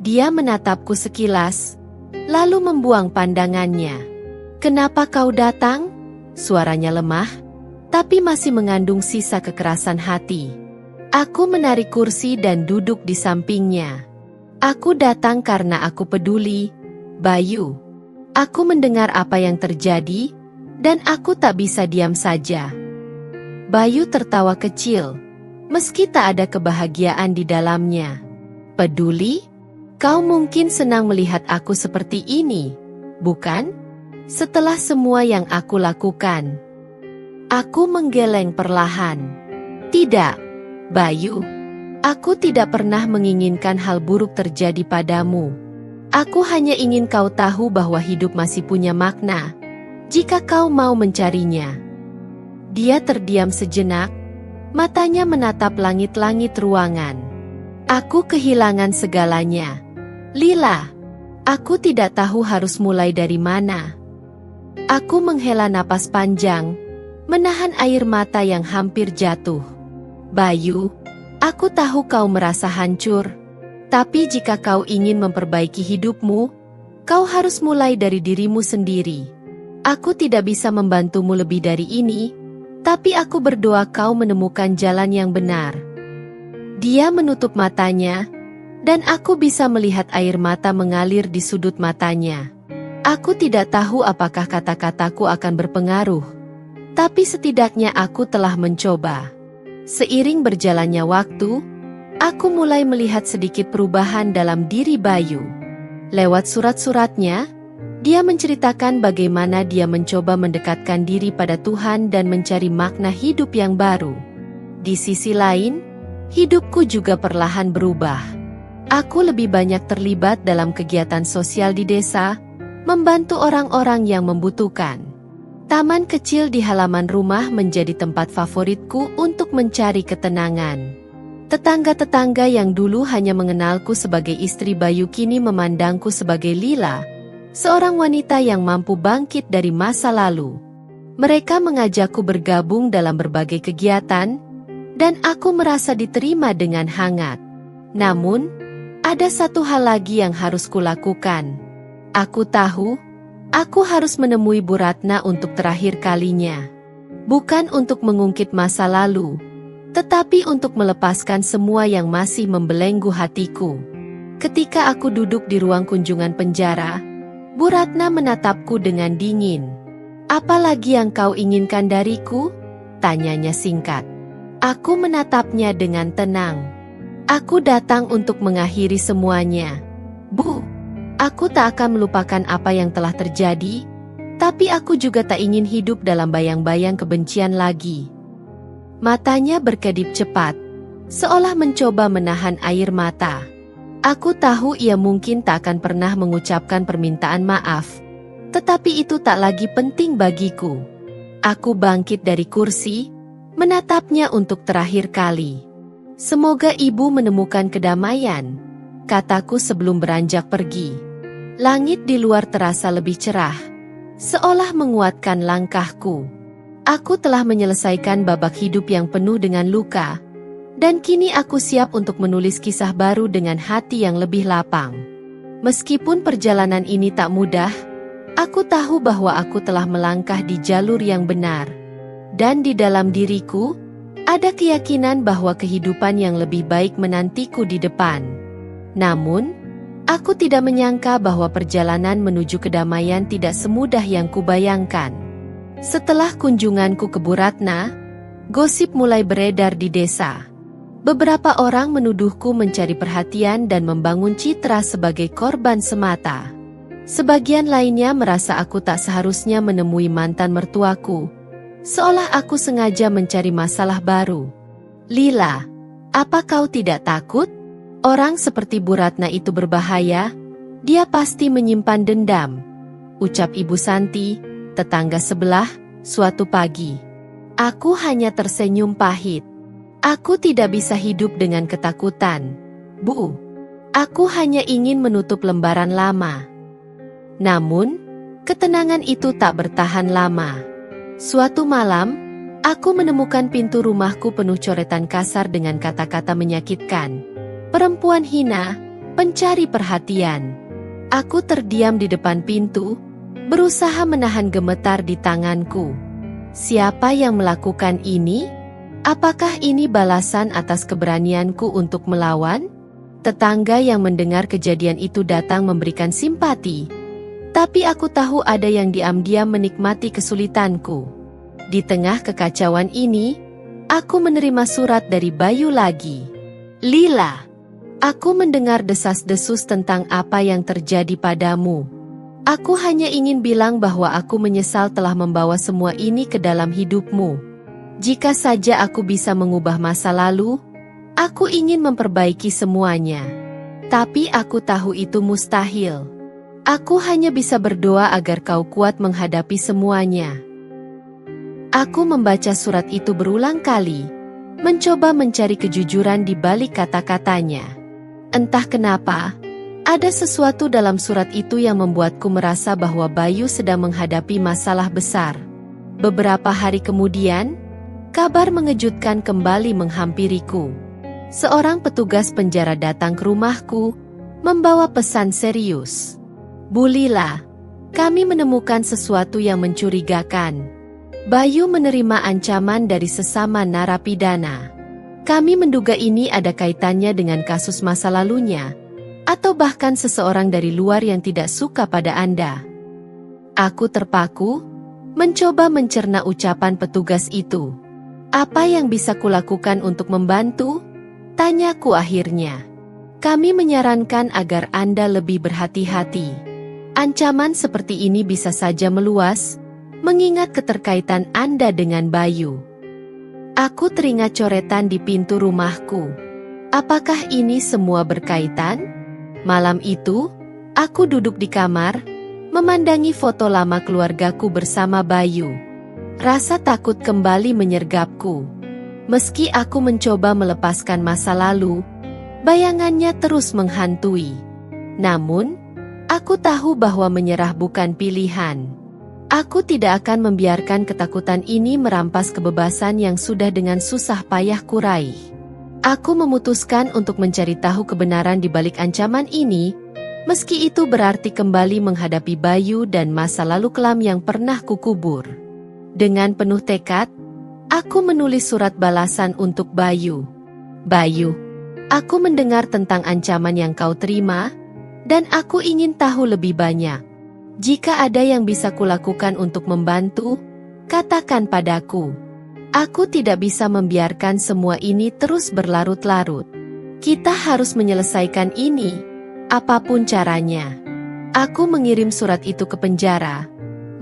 Dia menatapku sekilas, lalu membuang pandangannya. "Kenapa kau datang?" Suaranya lemah, tapi masih mengandung sisa kekerasan hati. Aku menarik kursi dan duduk di sampingnya. "Aku datang karena aku peduli, Bayu. Aku mendengar apa yang terjadi, dan aku tak bisa diam saja." Bayu tertawa kecil, meski tak ada kebahagiaan di dalamnya. "Peduli? Kau mungkin senang melihat aku seperti ini, bukan? Setelah semua yang aku lakukan." Aku menggeleng perlahan. "Tidak, Bayu. Aku tidak pernah menginginkan hal buruk terjadi padamu. Aku hanya ingin kau tahu bahwa hidup masih punya makna, jika kau mau mencarinya." Dia terdiam sejenak, matanya menatap langit-langit ruangan. "Aku kehilangan segalanya, Lila. Aku tidak tahu harus mulai dari mana." Aku menghela napas panjang, menahan air mata yang hampir jatuh. "Bayu, aku tahu kau merasa hancur, tapi jika kau ingin memperbaiki hidupmu, kau harus mulai dari dirimu sendiri. Aku tidak bisa membantumu lebih dari ini, tapi aku berdoa kau menemukan jalan yang benar." Dia menutup matanya, dan aku bisa melihat air mata mengalir di sudut matanya. Aku tidak tahu apakah kata-kataku akan berpengaruh, tapi setidaknya aku telah mencoba. Seiring berjalannya waktu, aku mulai melihat sedikit perubahan dalam diri Bayu. Lewat surat-suratnya, dia menceritakan bagaimana dia mencoba mendekatkan diri pada Tuhan dan mencari makna hidup yang baru. Di sisi lain, hidupku juga perlahan berubah. Aku lebih banyak terlibat dalam kegiatan sosial di desa, membantu orang-orang yang membutuhkan. Taman kecil di halaman rumah menjadi tempat favoritku untuk mencari ketenangan. Tetangga-tetangga yang dulu hanya mengenalku sebagai istri Bayu kini memandangku sebagai Lila, seorang wanita yang mampu bangkit dari masa lalu. Mereka mengajakku bergabung dalam berbagai kegiatan, dan aku merasa diterima dengan hangat. Namun, ada satu hal lagi yang harus kulakukan. Aku tahu, aku harus menemui Bu Ratna untuk terakhir kalinya. Bukan untuk mengungkit masa lalu, tetapi untuk melepaskan semua yang masih membelenggu hatiku. Ketika aku duduk di ruang kunjungan penjara, Bu Ratna menatapku dengan dingin. "Apa lagi yang kau inginkan dariku?" tanyanya singkat. Aku menatapnya dengan tenang. "Aku datang untuk mengakhiri semuanya, Bu. Aku tak akan melupakan apa yang telah terjadi, tapi aku juga tak ingin hidup dalam bayang-bayang kebencian lagi." Matanya berkedip cepat, seolah mencoba menahan air mata. Aku tahu ia mungkin tak akan pernah mengucapkan permintaan maaf, tetapi itu tak lagi penting bagiku. Aku bangkit dari kursi, menatapnya untuk terakhir kali. "Semoga ibu menemukan kedamaian," kataku sebelum beranjak pergi. Langit di luar terasa lebih cerah, seolah menguatkan langkahku. Aku telah menyelesaikan babak hidup yang penuh dengan luka, dan kini aku siap untuk menulis kisah baru dengan hati yang lebih lapang. Meskipun perjalanan ini tak mudah, aku tahu bahwa aku telah melangkah di jalur yang benar. Dan di dalam diriku, ada keyakinan bahwa kehidupan yang lebih baik menantiku di depan. Namun, aku tidak menyangka bahwa perjalanan menuju kedamaian tidak semudah yang kubayangkan. Setelah kunjunganku ke Bu Ratna, gosip mulai beredar di desa. Beberapa orang menuduhku mencari perhatian dan membangun citra sebagai korban semata. Sebagian lainnya merasa aku tak seharusnya menemui mantan mertuaku, seolah aku sengaja mencari masalah baru. Lila, apa kau tidak takut? Orang seperti Bu Ratna itu berbahaya, dia pasti menyimpan dendam, ucap Ibu Santi, tetangga sebelah, suatu pagi. Aku hanya tersenyum pahit. Aku tidak bisa hidup dengan ketakutan, Bu. Aku hanya ingin menutup lembaran lama. Namun, ketenangan itu tak bertahan lama. Suatu malam, aku menemukan pintu rumahku penuh coretan kasar dengan kata-kata menyakitkan. Perempuan hina, pencari perhatian. Aku terdiam di depan pintu, berusaha menahan gemetar di tanganku. Siapa yang melakukan ini? Apakah ini balasan atas keberanianku untuk melawan? Tetangga yang mendengar kejadian itu datang memberikan simpati. Tapi aku tahu ada yang diam-diam menikmati kesulitanku. Di tengah kekacauan ini, aku menerima surat dari Bayu lagi. Lila, aku mendengar desas-desus tentang apa yang terjadi padamu. Aku hanya ingin bilang bahwa aku menyesal telah membawa semua ini ke dalam hidupmu. Jika saja aku bisa mengubah masa lalu, aku ingin memperbaiki semuanya. Tapi aku tahu itu mustahil. Aku hanya bisa berdoa agar kau kuat menghadapi semuanya. Aku membaca surat itu berulang kali, mencoba mencari kejujuran di balik kata-katanya. Entah kenapa, ada sesuatu dalam surat itu yang membuatku merasa bahwa Bayu sedang menghadapi masalah besar. Beberapa hari kemudian, kabar mengejutkan kembali menghampiriku. Seorang petugas penjara datang ke rumahku, membawa pesan serius. Bu Lila, kami menemukan sesuatu yang mencurigakan. Bayu menerima ancaman dari sesama narapidana. Kami menduga ini ada kaitannya dengan kasus masa lalunya, atau bahkan seseorang dari luar yang tidak suka pada Anda. Aku terpaku, mencoba mencerna ucapan petugas itu. Apa yang bisa kulakukan untuk membantu? Tanyaku akhirnya. Kami menyarankan agar Anda lebih berhati-hati. Ancaman seperti ini bisa saja meluas, mengingat keterkaitan Anda dengan Bayu. Aku teringat coretan di pintu rumahku. Apakah ini semua berkaitan? Malam itu, aku duduk di kamar, memandangi foto lama keluargaku bersama Bayu. Rasa takut kembali menyergapku. Meski aku mencoba melepaskan masa lalu, bayangannya terus menghantui. Namun, aku tahu bahwa menyerah bukan pilihan. Aku tidak akan membiarkan ketakutan ini merampas kebebasan yang sudah dengan susah payah kuraih. Aku memutuskan untuk mencari tahu kebenaran di balik ancaman ini, meski itu berarti kembali menghadapi Bayu dan masa lalu kelam yang pernah kukubur. Dengan penuh tekad, aku menulis surat balasan untuk Bayu. Bayu, aku mendengar tentang ancaman yang kau terima, dan aku ingin tahu lebih banyak. Jika ada yang bisa kulakukan untuk membantu, katakan padaku. Aku tidak bisa membiarkan semua ini terus berlarut-larut. Kita harus menyelesaikan ini, apapun caranya. Aku mengirim surat itu ke penjara,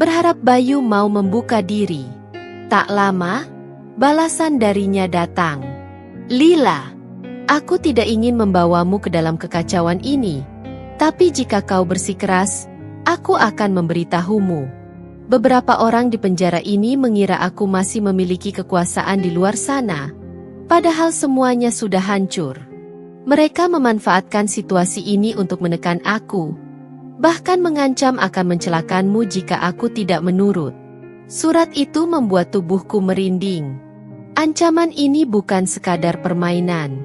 berharap Bayu mau membuka diri. Tak lama, balasan darinya datang. Lila, aku tidak ingin membawamu ke dalam kekacauan ini, tapi jika kau bersikeras, aku akan memberitahumu. Beberapa orang di penjara ini mengira aku masih memiliki kekuasaan di luar sana, padahal semuanya sudah hancur. Mereka memanfaatkan situasi ini untuk menekan aku, Bahkan mengancam akan mencelakanmu jika aku tidak menurut. Surat itu membuat tubuhku merinding. Ancaman ini bukan sekadar permainan.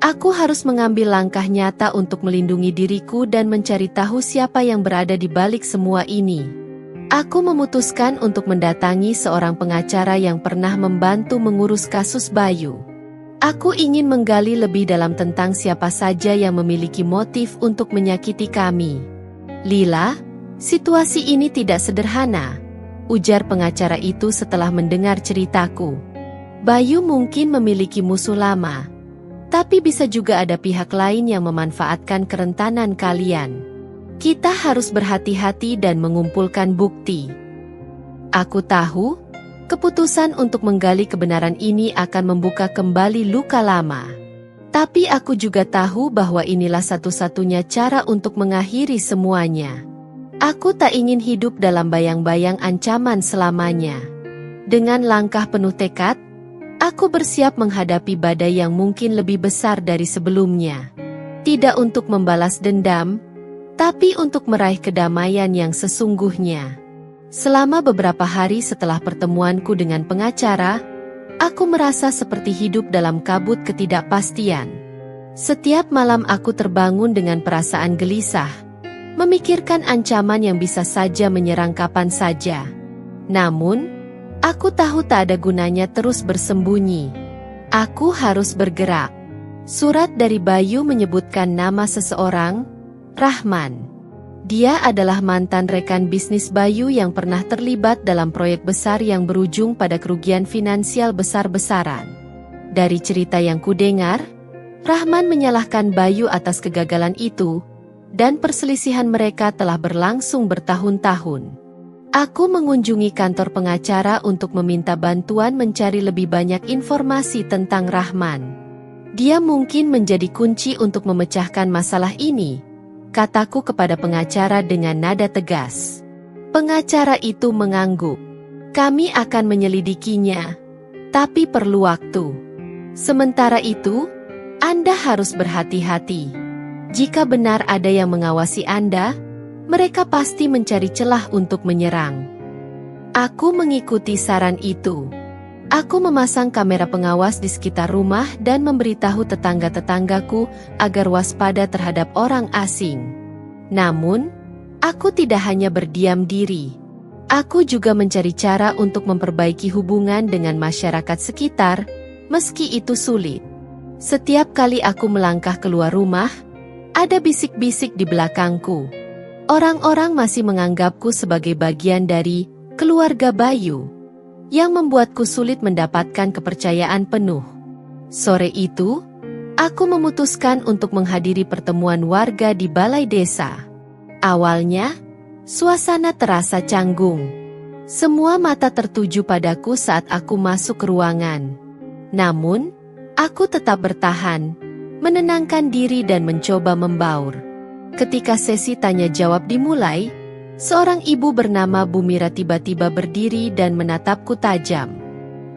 Aku harus mengambil langkah nyata untuk melindungi diriku dan mencari tahu siapa yang berada di balik semua ini. Aku memutuskan untuk mendatangi seorang pengacara yang pernah membantu mengurus kasus Bayu. Aku ingin menggali lebih dalam tentang siapa saja yang memiliki motif untuk menyakiti kami. Lila, situasi ini tidak sederhana, ujar pengacara itu setelah mendengar ceritaku. Bayu mungkin memiliki musuh lama, tapi bisa juga ada pihak lain yang memanfaatkan kerentanan kalian. Kita harus berhati-hati dan mengumpulkan bukti. Aku tahu, keputusan untuk menggali kebenaran ini akan membuka kembali luka lama. Tapi aku juga tahu bahwa inilah satu-satunya cara untuk mengakhiri semuanya. Aku tak ingin hidup dalam bayang-bayang ancaman selamanya. Dengan langkah penuh tekad, aku bersiap menghadapi badai yang mungkin lebih besar dari sebelumnya. Tidak untuk membalas dendam, tapi untuk meraih kedamaian yang sesungguhnya. Selama beberapa hari setelah pertemuanku dengan pengacara, aku merasa seperti hidup dalam kabut ketidakpastian. Setiap malam aku terbangun dengan perasaan gelisah, memikirkan ancaman yang bisa saja menyerang kapan saja. Namun, aku tahu tak ada gunanya terus bersembunyi. Aku harus bergerak. Surat dari Bayu menyebutkan nama seseorang, Rahman. Dia adalah mantan rekan bisnis Bayu yang pernah terlibat dalam proyek besar yang berujung pada kerugian finansial besar-besaran. Dari cerita yang kudengar, Rahman menyalahkan Bayu atas kegagalan itu, dan perselisihan mereka telah berlangsung bertahun-tahun. Aku mengunjungi kantor pengacara untuk meminta bantuan mencari lebih banyak informasi tentang Rahman. Dia mungkin menjadi kunci untuk memecahkan masalah ini, kataku kepada pengacara dengan nada tegas. Pengacara itu mengangguk. Kami akan menyelidikinya, tapi perlu waktu. Sementara itu, Anda harus berhati-hati. Jika benar ada yang mengawasi Anda, mereka pasti mencari celah untuk menyerang. Aku mengikuti saran itu. Aku memasang kamera pengawas di sekitar rumah dan memberitahu tetangga-tetanggaku agar waspada terhadap orang asing. Namun, aku tidak hanya berdiam diri. Aku juga mencari cara untuk memperbaiki hubungan dengan masyarakat sekitar, meski itu sulit. Setiap kali aku melangkah keluar rumah, ada bisik-bisik di belakangku. Orang-orang masih menganggapku sebagai bagian dari keluarga Bayu, yang membuatku sulit mendapatkan kepercayaan penuh. Sore itu, aku memutuskan untuk menghadiri pertemuan warga di balai desa. Awalnya, suasana terasa canggung. Semua mata tertuju padaku saat aku masuk ke ruangan. Namun, aku tetap bertahan, menenangkan diri dan mencoba membaur. Ketika sesi tanya jawab dimulai, seorang ibu bernama Bumira tiba-tiba berdiri dan menatapku tajam.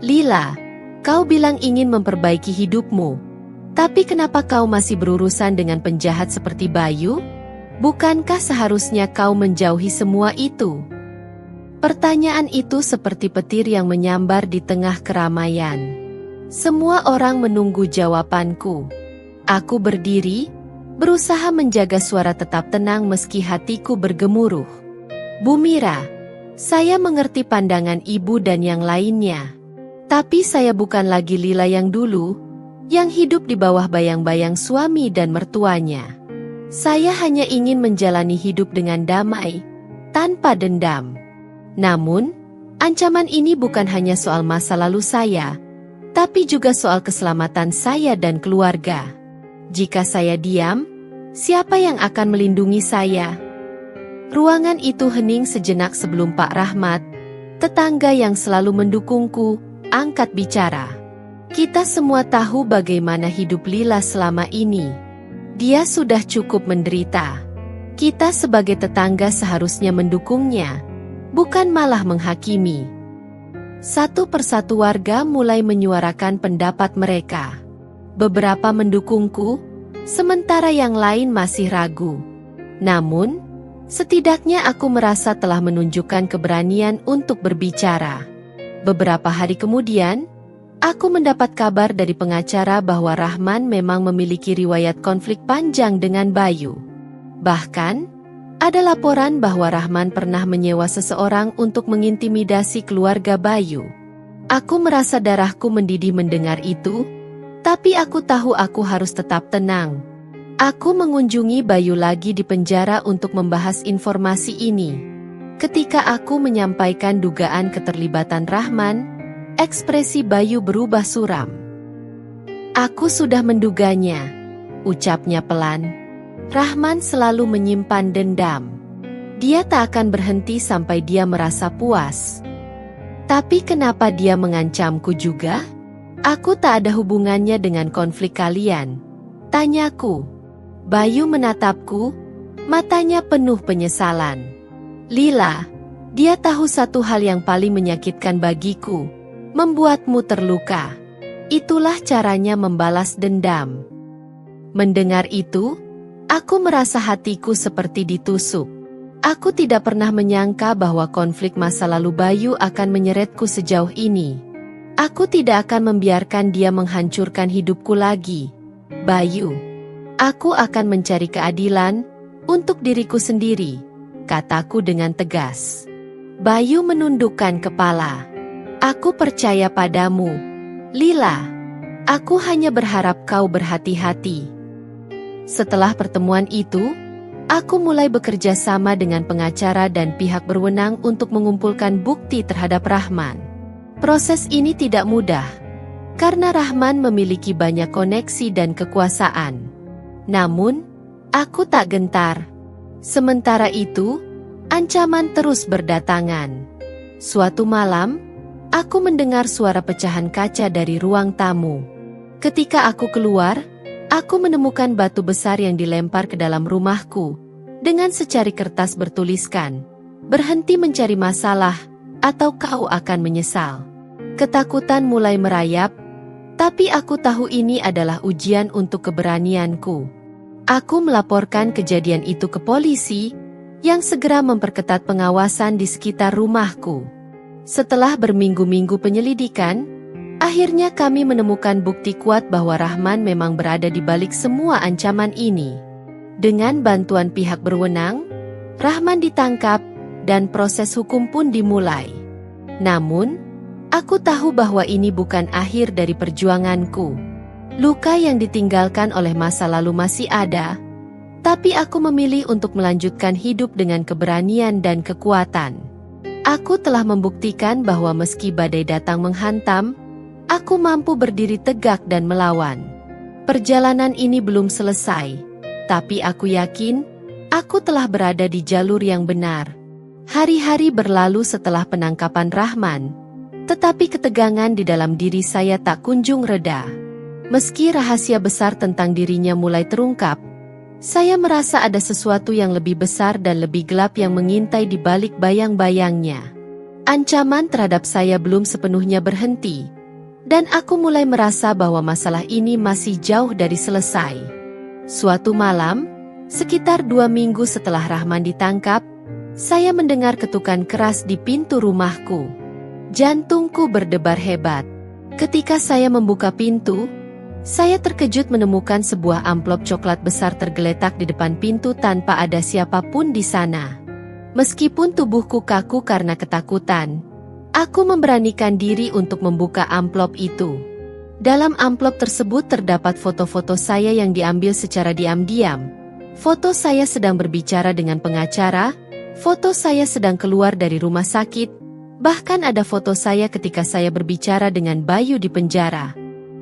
Lila, kau bilang ingin memperbaiki hidupmu. Tapi kenapa kau masih berurusan dengan penjahat seperti Bayu? Bukankah seharusnya kau menjauhi semua itu? Pertanyaan itu seperti petir yang menyambar di tengah keramaian. Semua orang menunggu jawabanku. Aku berdiri, berusaha menjaga suara tetap tenang meski hatiku bergemuruh. Bumira, saya mengerti pandangan ibu dan yang lainnya. Tapi saya bukan lagi Lila yang dulu, yang hidup di bawah bayang-bayang suami dan mertuanya. Saya hanya ingin menjalani hidup dengan damai, tanpa dendam. Namun, ancaman ini bukan hanya soal masa lalu saya, tapi juga soal keselamatan saya dan keluarga. Jika saya diam, siapa yang akan melindungi saya? Ruangan itu hening sejenak sebelum Pak Rahmat, tetangga yang selalu mendukungku, angkat bicara. Kita semua tahu bagaimana hidup Lila selama ini. Dia sudah cukup menderita. Kita sebagai tetangga seharusnya mendukungnya, bukan malah menghakimi. Satu persatu warga mulai menyuarakan pendapat mereka. Beberapa mendukungku, sementara yang lain masih ragu. Namun, Setidaknya aku merasa telah menunjukkan keberanian untuk berbicara. Beberapa hari kemudian, aku mendapat kabar dari pengacara bahwa Rahman memang memiliki riwayat konflik panjang dengan Bayu. Bahkan, ada laporan bahwa Rahman pernah menyewa seseorang untuk mengintimidasi keluarga Bayu. Aku merasa darahku mendidih mendengar itu, tapi aku tahu aku harus tetap tenang. Aku mengunjungi Bayu lagi di penjara untuk membahas informasi ini. Ketika aku menyampaikan dugaan keterlibatan Rahman, ekspresi Bayu berubah suram. "Aku sudah menduganya," ucapnya pelan. "Rahman selalu menyimpan dendam. Dia tak akan berhenti sampai dia merasa puas." "Tapi kenapa dia mengancamku juga? Aku tak ada hubungannya dengan konflik kalian," tanyaku. Bayu menatapku, matanya penuh penyesalan. "Lila, dia tahu satu hal yang paling menyakitkan bagiku, membuatmu terluka. Itulah caranya membalas dendam." Mendengar itu, aku merasa hatiku seperti ditusuk. Aku tidak pernah menyangka bahwa konflik masa lalu Bayu akan menyeretku sejauh ini. Aku tidak akan membiarkan dia menghancurkan hidupku lagi. "Bayu, aku akan mencari keadilan untuk diriku sendiri," kataku dengan tegas. Bayu menundukkan kepala. "Aku percaya padamu, Lila. Aku hanya berharap kau berhati-hati." Setelah pertemuan itu, aku mulai bekerja sama dengan pengacara dan pihak berwenang untuk mengumpulkan bukti terhadap Rahman. Proses ini tidak mudah, karena Rahman memiliki banyak koneksi dan kekuasaan. Namun, aku tak gentar. Sementara itu, ancaman terus berdatangan. Suatu malam, aku mendengar suara pecahan kaca dari ruang tamu. Ketika aku keluar, aku menemukan batu besar yang dilempar ke dalam rumahku, dengan secari kertas bertuliskan, "Berhenti mencari masalah, atau kau akan menyesal." Ketakutan mulai merayap, tapi aku tahu ini adalah ujian untuk keberanianku. Aku melaporkan kejadian itu ke polisi, yang segera memperketat pengawasan di sekitar rumahku. Setelah berminggu-minggu penyelidikan, akhirnya kami menemukan bukti kuat bahwa Rahman memang berada di balik semua ancaman ini. Dengan bantuan pihak berwenang, Rahman ditangkap, dan proses hukum pun dimulai. Namun, aku tahu bahwa ini bukan akhir dari perjuanganku. Luka yang ditinggalkan oleh masa lalu masih ada, tapi aku memilih untuk melanjutkan hidup dengan keberanian dan kekuatan. Aku telah membuktikan bahwa meski badai datang menghantam, aku mampu berdiri tegak dan melawan. Perjalanan ini belum selesai, tapi aku yakin aku telah berada di jalur yang benar. Hari-hari berlalu setelah penangkapan Rahman, tetapi ketegangan di dalam diri saya tak kunjung reda. Meski rahasia besar tentang dirinya mulai terungkap, saya merasa ada sesuatu yang lebih besar dan lebih gelap yang mengintai di balik bayang-bayangnya. Ancaman terhadap saya belum sepenuhnya berhenti, dan aku mulai merasa bahwa masalah ini masih jauh dari selesai. Suatu malam, sekitar 2 minggu setelah Rahman ditangkap, saya mendengar ketukan keras di pintu rumahku. Jantungku berdebar hebat. Ketika saya membuka pintu, saya terkejut menemukan sebuah amplop coklat besar tergeletak di depan pintu tanpa ada siapapun di sana. Meskipun tubuhku kaku karena ketakutan, aku memberanikan diri untuk membuka amplop itu. Dalam amplop tersebut terdapat foto-foto saya yang diambil secara diam-diam. Foto saya sedang berbicara dengan pengacara, foto saya sedang keluar dari rumah sakit, bahkan ada foto saya ketika saya berbicara dengan Bayu di penjara.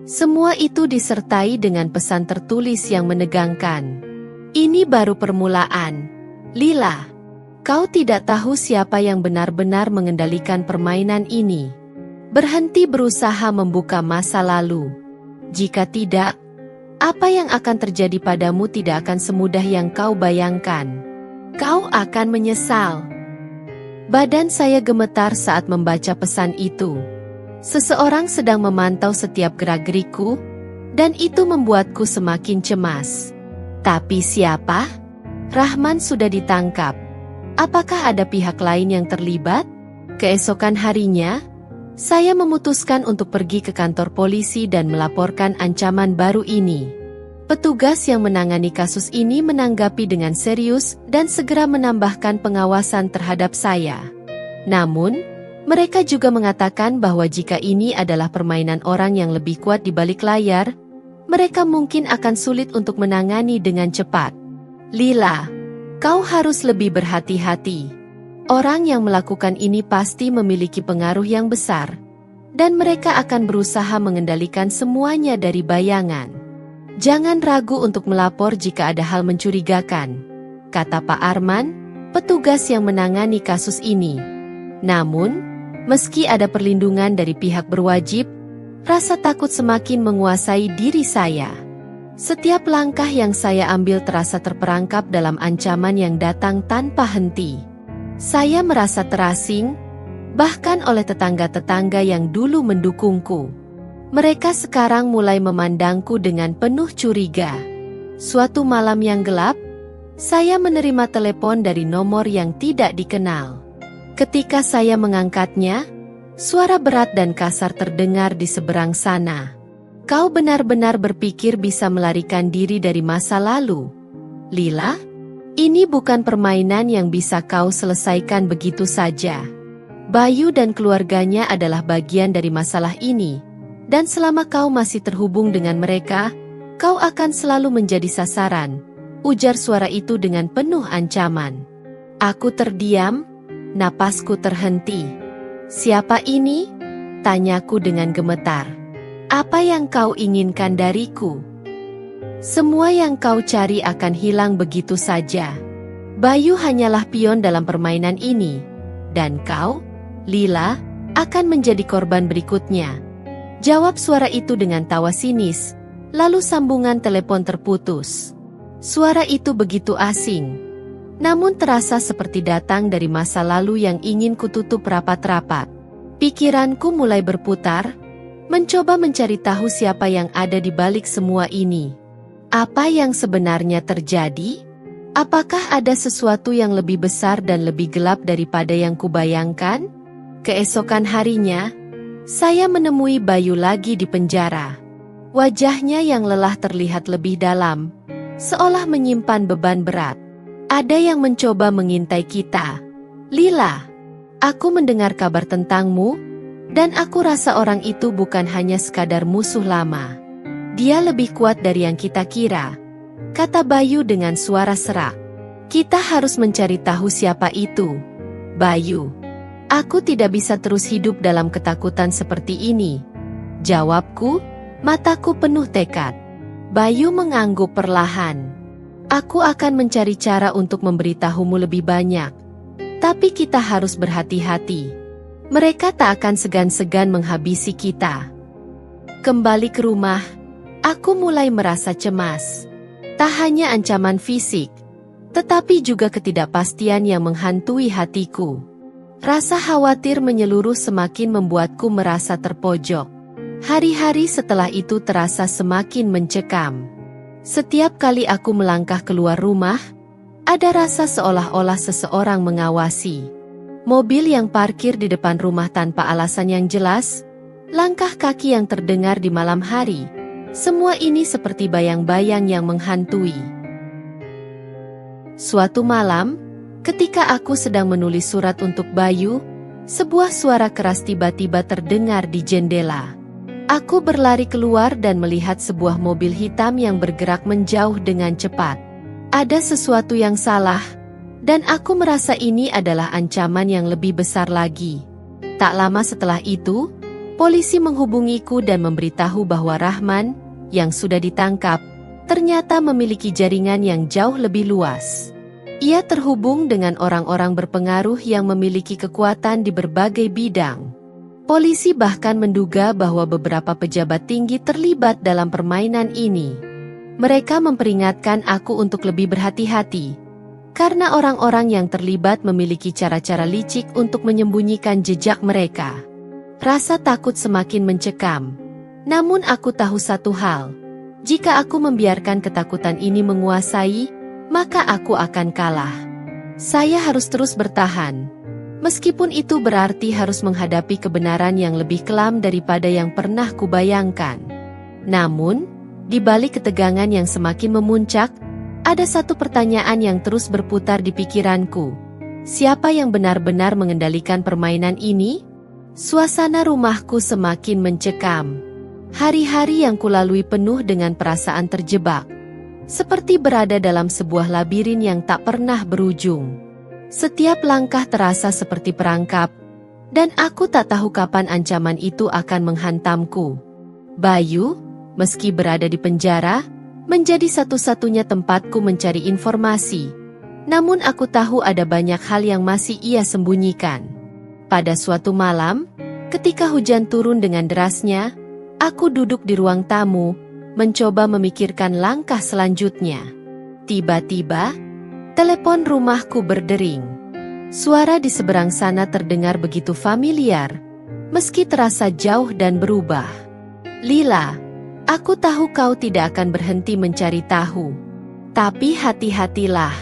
Semua itu disertai dengan pesan tertulis yang menegangkan. "Ini baru permulaan. Lila, kau tidak tahu siapa yang benar-benar mengendalikan permainan ini. Berhenti berusaha membuka masa lalu. Jika tidak, apa yang akan terjadi padamu tidak akan semudah yang kau bayangkan. Kau akan menyesal." Badan saya gemetar saat membaca pesan itu. Seseorang sedang memantau setiap gerak-gerikku, dan itu membuatku semakin cemas. Tapi siapa? Rahman sudah ditangkap. Apakah ada pihak lain yang terlibat? Keesokan harinya, saya memutuskan untuk pergi ke kantor polisi dan melaporkan ancaman baru ini. Petugas yang menangani kasus ini menanggapi dengan serius dan segera menambahkan pengawasan terhadap saya. Namun, mereka juga mengatakan bahwa jika ini adalah permainan orang yang lebih kuat di balik layar, mereka mungkin akan sulit untuk menangani dengan cepat. Lila, kau harus lebih berhati-hati. Orang yang melakukan ini pasti memiliki pengaruh yang besar, dan mereka akan berusaha mengendalikan semuanya dari bayangan. Jangan ragu untuk melapor jika ada hal mencurigakan, kata Pak Arman, petugas yang menangani kasus ini. Namun, meski ada perlindungan dari pihak berwajib, rasa takut semakin menguasai diri saya. Setiap langkah yang saya ambil terasa terperangkap dalam ancaman yang datang tanpa henti. Saya merasa terasing, bahkan oleh tetangga-tetangga yang dulu mendukungku. Mereka sekarang mulai memandangku dengan penuh curiga. Suatu malam yang gelap, saya menerima telepon dari nomor yang tidak dikenal. Ketika saya mengangkatnya, suara berat dan kasar terdengar di seberang sana. Kau benar-benar berpikir bisa melarikan diri dari masa lalu, Lila? Ini bukan permainan yang bisa kau selesaikan begitu saja. Bayu dan keluarganya adalah bagian dari masalah ini, dan selama kau masih terhubung dengan mereka, kau akan selalu menjadi sasaran, ujar suara itu dengan penuh ancaman. Aku terdiam, napasku terhenti. Siapa ini? Tanyaku dengan gemetar. Apa yang kau inginkan dariku? Semua yang kau cari akan hilang begitu saja. Bayu hanyalah pion dalam permainan ini, dan kau, Lila, akan menjadi korban berikutnya. Jawab suara itu dengan tawa sinis, lalu sambungan telepon terputus. Suara itu begitu asing, namun terasa seperti datang dari masa lalu yang ingin kututup rapat-rapat. Pikiranku mulai berputar, mencoba mencari tahu siapa yang ada di balik semua ini. Apa yang sebenarnya terjadi? Apakah ada sesuatu yang lebih besar dan lebih gelap daripada yang kubayangkan? Keesokan harinya, saya menemui Bayu lagi di penjara. Wajahnya yang lelah terlihat lebih dalam, seolah menyimpan beban berat. Ada yang mencoba mengintai kita. Lila, aku mendengar kabar tentangmu, dan aku rasa orang itu bukan hanya sekadar musuh lama. Dia lebih kuat dari yang kita kira, kata Bayu dengan suara serak. Kita harus mencari tahu siapa itu. Bayu, aku tidak bisa terus hidup dalam ketakutan seperti ini, jawabku, mataku penuh tekad. Bayu mengangguk perlahan. Aku akan mencari cara untuk memberitahumu lebih banyak, tapi kita harus berhati-hati. Mereka tak akan segan-segan menghabisi kita. Kembali ke rumah, aku mulai merasa cemas. Tak hanya ancaman fisik, tetapi juga ketidakpastian yang menghantui hatiku. Rasa khawatir menyeluruh semakin membuatku merasa terpojok. Hari-hari setelah itu terasa semakin mencekam. Setiap kali aku melangkah keluar rumah, ada rasa seolah-olah seseorang mengawasi. Mobil yang parkir di depan rumah tanpa alasan yang jelas, langkah kaki yang terdengar di malam hari, semua ini seperti bayang-bayang yang menghantui. Suatu malam, ketika aku sedang menulis surat untuk Bayu, sebuah suara keras tiba-tiba terdengar di jendela. Aku berlari keluar dan melihat sebuah mobil hitam yang bergerak menjauh dengan cepat. Ada sesuatu yang salah, dan aku merasa ini adalah ancaman yang lebih besar lagi. Tak lama setelah itu, polisi menghubungiku dan memberitahu bahwa Rahman, yang sudah ditangkap, ternyata memiliki jaringan yang jauh lebih luas. Ia terhubung dengan orang-orang berpengaruh yang memiliki kekuatan di berbagai bidang. Polisi bahkan menduga bahwa beberapa pejabat tinggi terlibat dalam permainan ini. Mereka memperingatkan aku untuk lebih berhati-hati, karena orang-orang yang terlibat memiliki cara-cara licik untuk menyembunyikan jejak mereka. Rasa takut semakin mencekam. Namun aku tahu satu hal, jika aku membiarkan ketakutan ini menguasai, maka aku akan kalah. Saya harus terus bertahan. Meskipun itu berarti harus menghadapi kebenaran yang lebih kelam daripada yang pernah kubayangkan. Namun, di balik ketegangan yang semakin memuncak, ada satu pertanyaan yang terus berputar di pikiranku. Siapa yang benar-benar mengendalikan permainan ini? Suasana rumahku semakin mencekam. Hari-hari yang kulalui penuh dengan perasaan terjebak. Seperti berada dalam sebuah labirin yang tak pernah berujung. Setiap langkah terasa seperti perangkap, dan aku tak tahu kapan ancaman itu akan menghantamku. Bayu, meski berada di penjara, menjadi satu-satunya tempatku mencari informasi. Namun aku tahu ada banyak hal yang masih ia sembunyikan. Pada suatu malam, ketika hujan turun dengan derasnya, aku duduk di ruang tamu, mencoba memikirkan langkah selanjutnya. Tiba-tiba, telepon rumahku berdering. Suara di seberang sana terdengar begitu familiar, meski terasa jauh dan berubah. Lila, aku tahu kau tidak akan berhenti mencari tahu. Tapi hati-hatilah.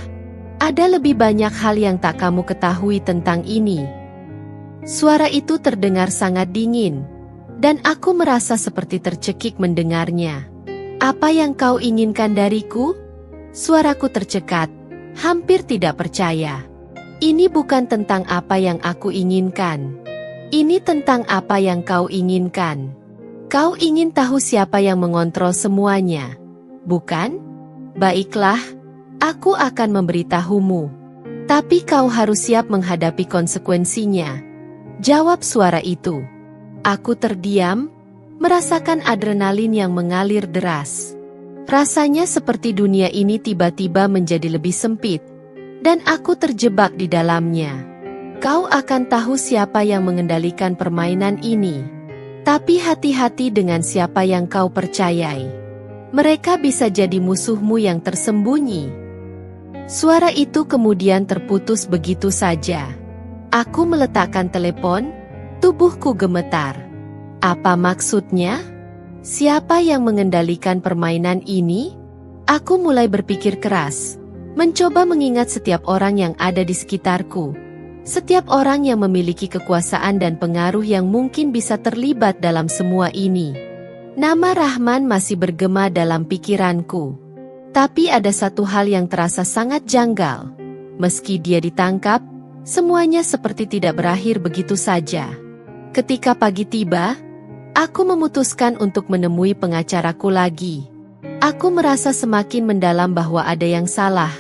Ada lebih banyak hal yang tak kamu ketahui tentang ini. Suara itu terdengar sangat dingin, dan aku merasa seperti tercekik mendengarnya. Apa yang kau inginkan dariku? Suaraku tercekat, hampir tidak percaya. Ini bukan tentang apa yang aku inginkan. Ini tentang apa yang kau inginkan. Kau ingin tahu siapa yang mengontrol semuanya, bukan? Baiklah, aku akan memberitahumu. Tapi kau harus siap menghadapi konsekuensinya. Jawab suara itu. Aku terdiam, merasakan adrenalin yang mengalir deras. Rasanya seperti dunia ini tiba-tiba menjadi lebih sempit, dan aku terjebak di dalamnya. Kau akan tahu siapa yang mengendalikan permainan ini. Tapi hati-hati dengan siapa yang kau percayai. Mereka bisa jadi musuhmu yang tersembunyi. Suara itu kemudian terputus begitu saja. Aku meletakkan telepon, tubuhku gemetar. Apa maksudnya? Siapa yang mengendalikan permainan ini? Aku mulai berpikir keras, mencoba mengingat setiap orang yang ada di sekitarku. Setiap orang yang memiliki kekuasaan dan pengaruh yang mungkin bisa terlibat dalam semua ini. Nama Rahman masih bergema dalam pikiranku. Tapi ada satu hal yang terasa sangat janggal. Meski dia ditangkap, semuanya seperti tidak berakhir begitu saja. Ketika pagi tiba, aku memutuskan untuk menemui pengacaraku lagi. Aku merasa semakin mendalam bahwa ada yang salah,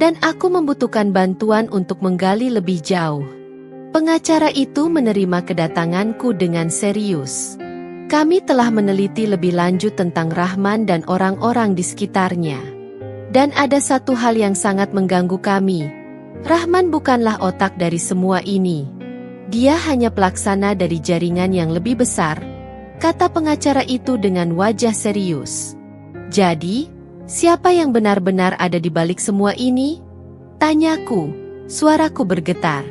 dan aku membutuhkan bantuan untuk menggali lebih jauh. Pengacara itu menerima kedatanganku dengan serius. Kami telah meneliti lebih lanjut tentang Rahman dan orang-orang di sekitarnya. Dan ada satu hal yang sangat mengganggu kami. Rahman bukanlah otak dari semua ini. Dia hanya pelaksana dari jaringan yang lebih besar, kata pengacara itu dengan wajah serius. Jadi, siapa yang benar-benar ada di balik semua ini? Tanyaku, suaraku bergetar.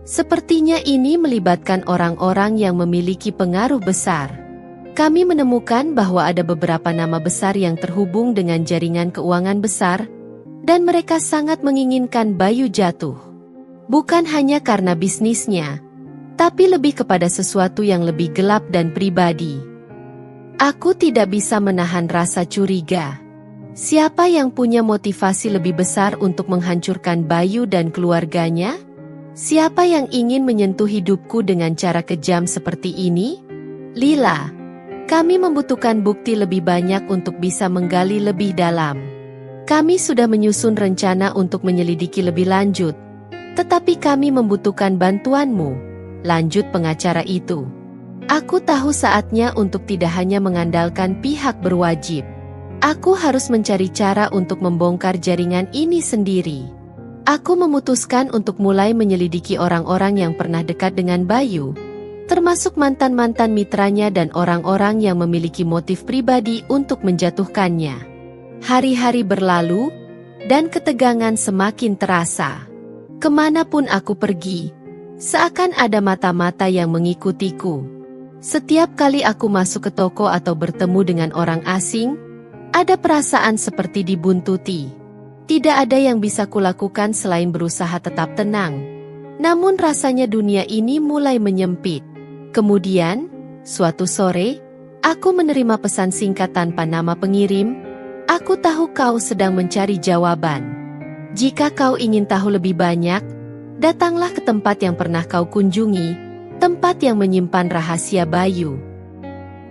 Sepertinya ini melibatkan orang-orang yang memiliki pengaruh besar. Kami menemukan bahwa ada beberapa nama besar yang terhubung dengan jaringan keuangan besar, dan mereka sangat menginginkan Bayu jatuh. Bukan hanya karena bisnisnya, tapi lebih kepada sesuatu yang lebih gelap dan pribadi. Aku tidak bisa menahan rasa curiga. Siapa yang punya motivasi lebih besar untuk menghancurkan Bayu dan keluarganya? Siapa yang ingin menyentuh hidupku dengan cara kejam seperti ini? Lila, kami membutuhkan bukti lebih banyak untuk bisa menggali lebih dalam. Kami sudah menyusun rencana untuk menyelidiki lebih lanjut, tetapi kami membutuhkan bantuanmu, lanjut pengacara itu. Aku tahu saatnya untuk tidak hanya mengandalkan pihak berwajib. Aku harus mencari cara untuk membongkar jaringan ini sendiri. Aku memutuskan untuk mulai menyelidiki orang-orang yang pernah dekat dengan Bayu, termasuk mantan-mantan mitranya dan orang-orang yang memiliki motif pribadi untuk menjatuhkannya. Hari-hari berlalu, dan ketegangan semakin terasa. Kemanapun aku pergi, seakan ada mata-mata yang mengikutiku. Setiap kali aku masuk ke toko atau bertemu dengan orang asing, ada perasaan seperti dibuntuti. Tidak ada yang bisa kulakukan selain berusaha tetap tenang. Namun rasanya dunia ini mulai menyempit. Kemudian, suatu sore, aku menerima pesan singkat tanpa nama pengirim. Aku tahu kau sedang mencari jawaban. Jika kau ingin tahu lebih banyak, datanglah ke tempat yang pernah kau kunjungi, tempat yang menyimpan rahasia Bayu.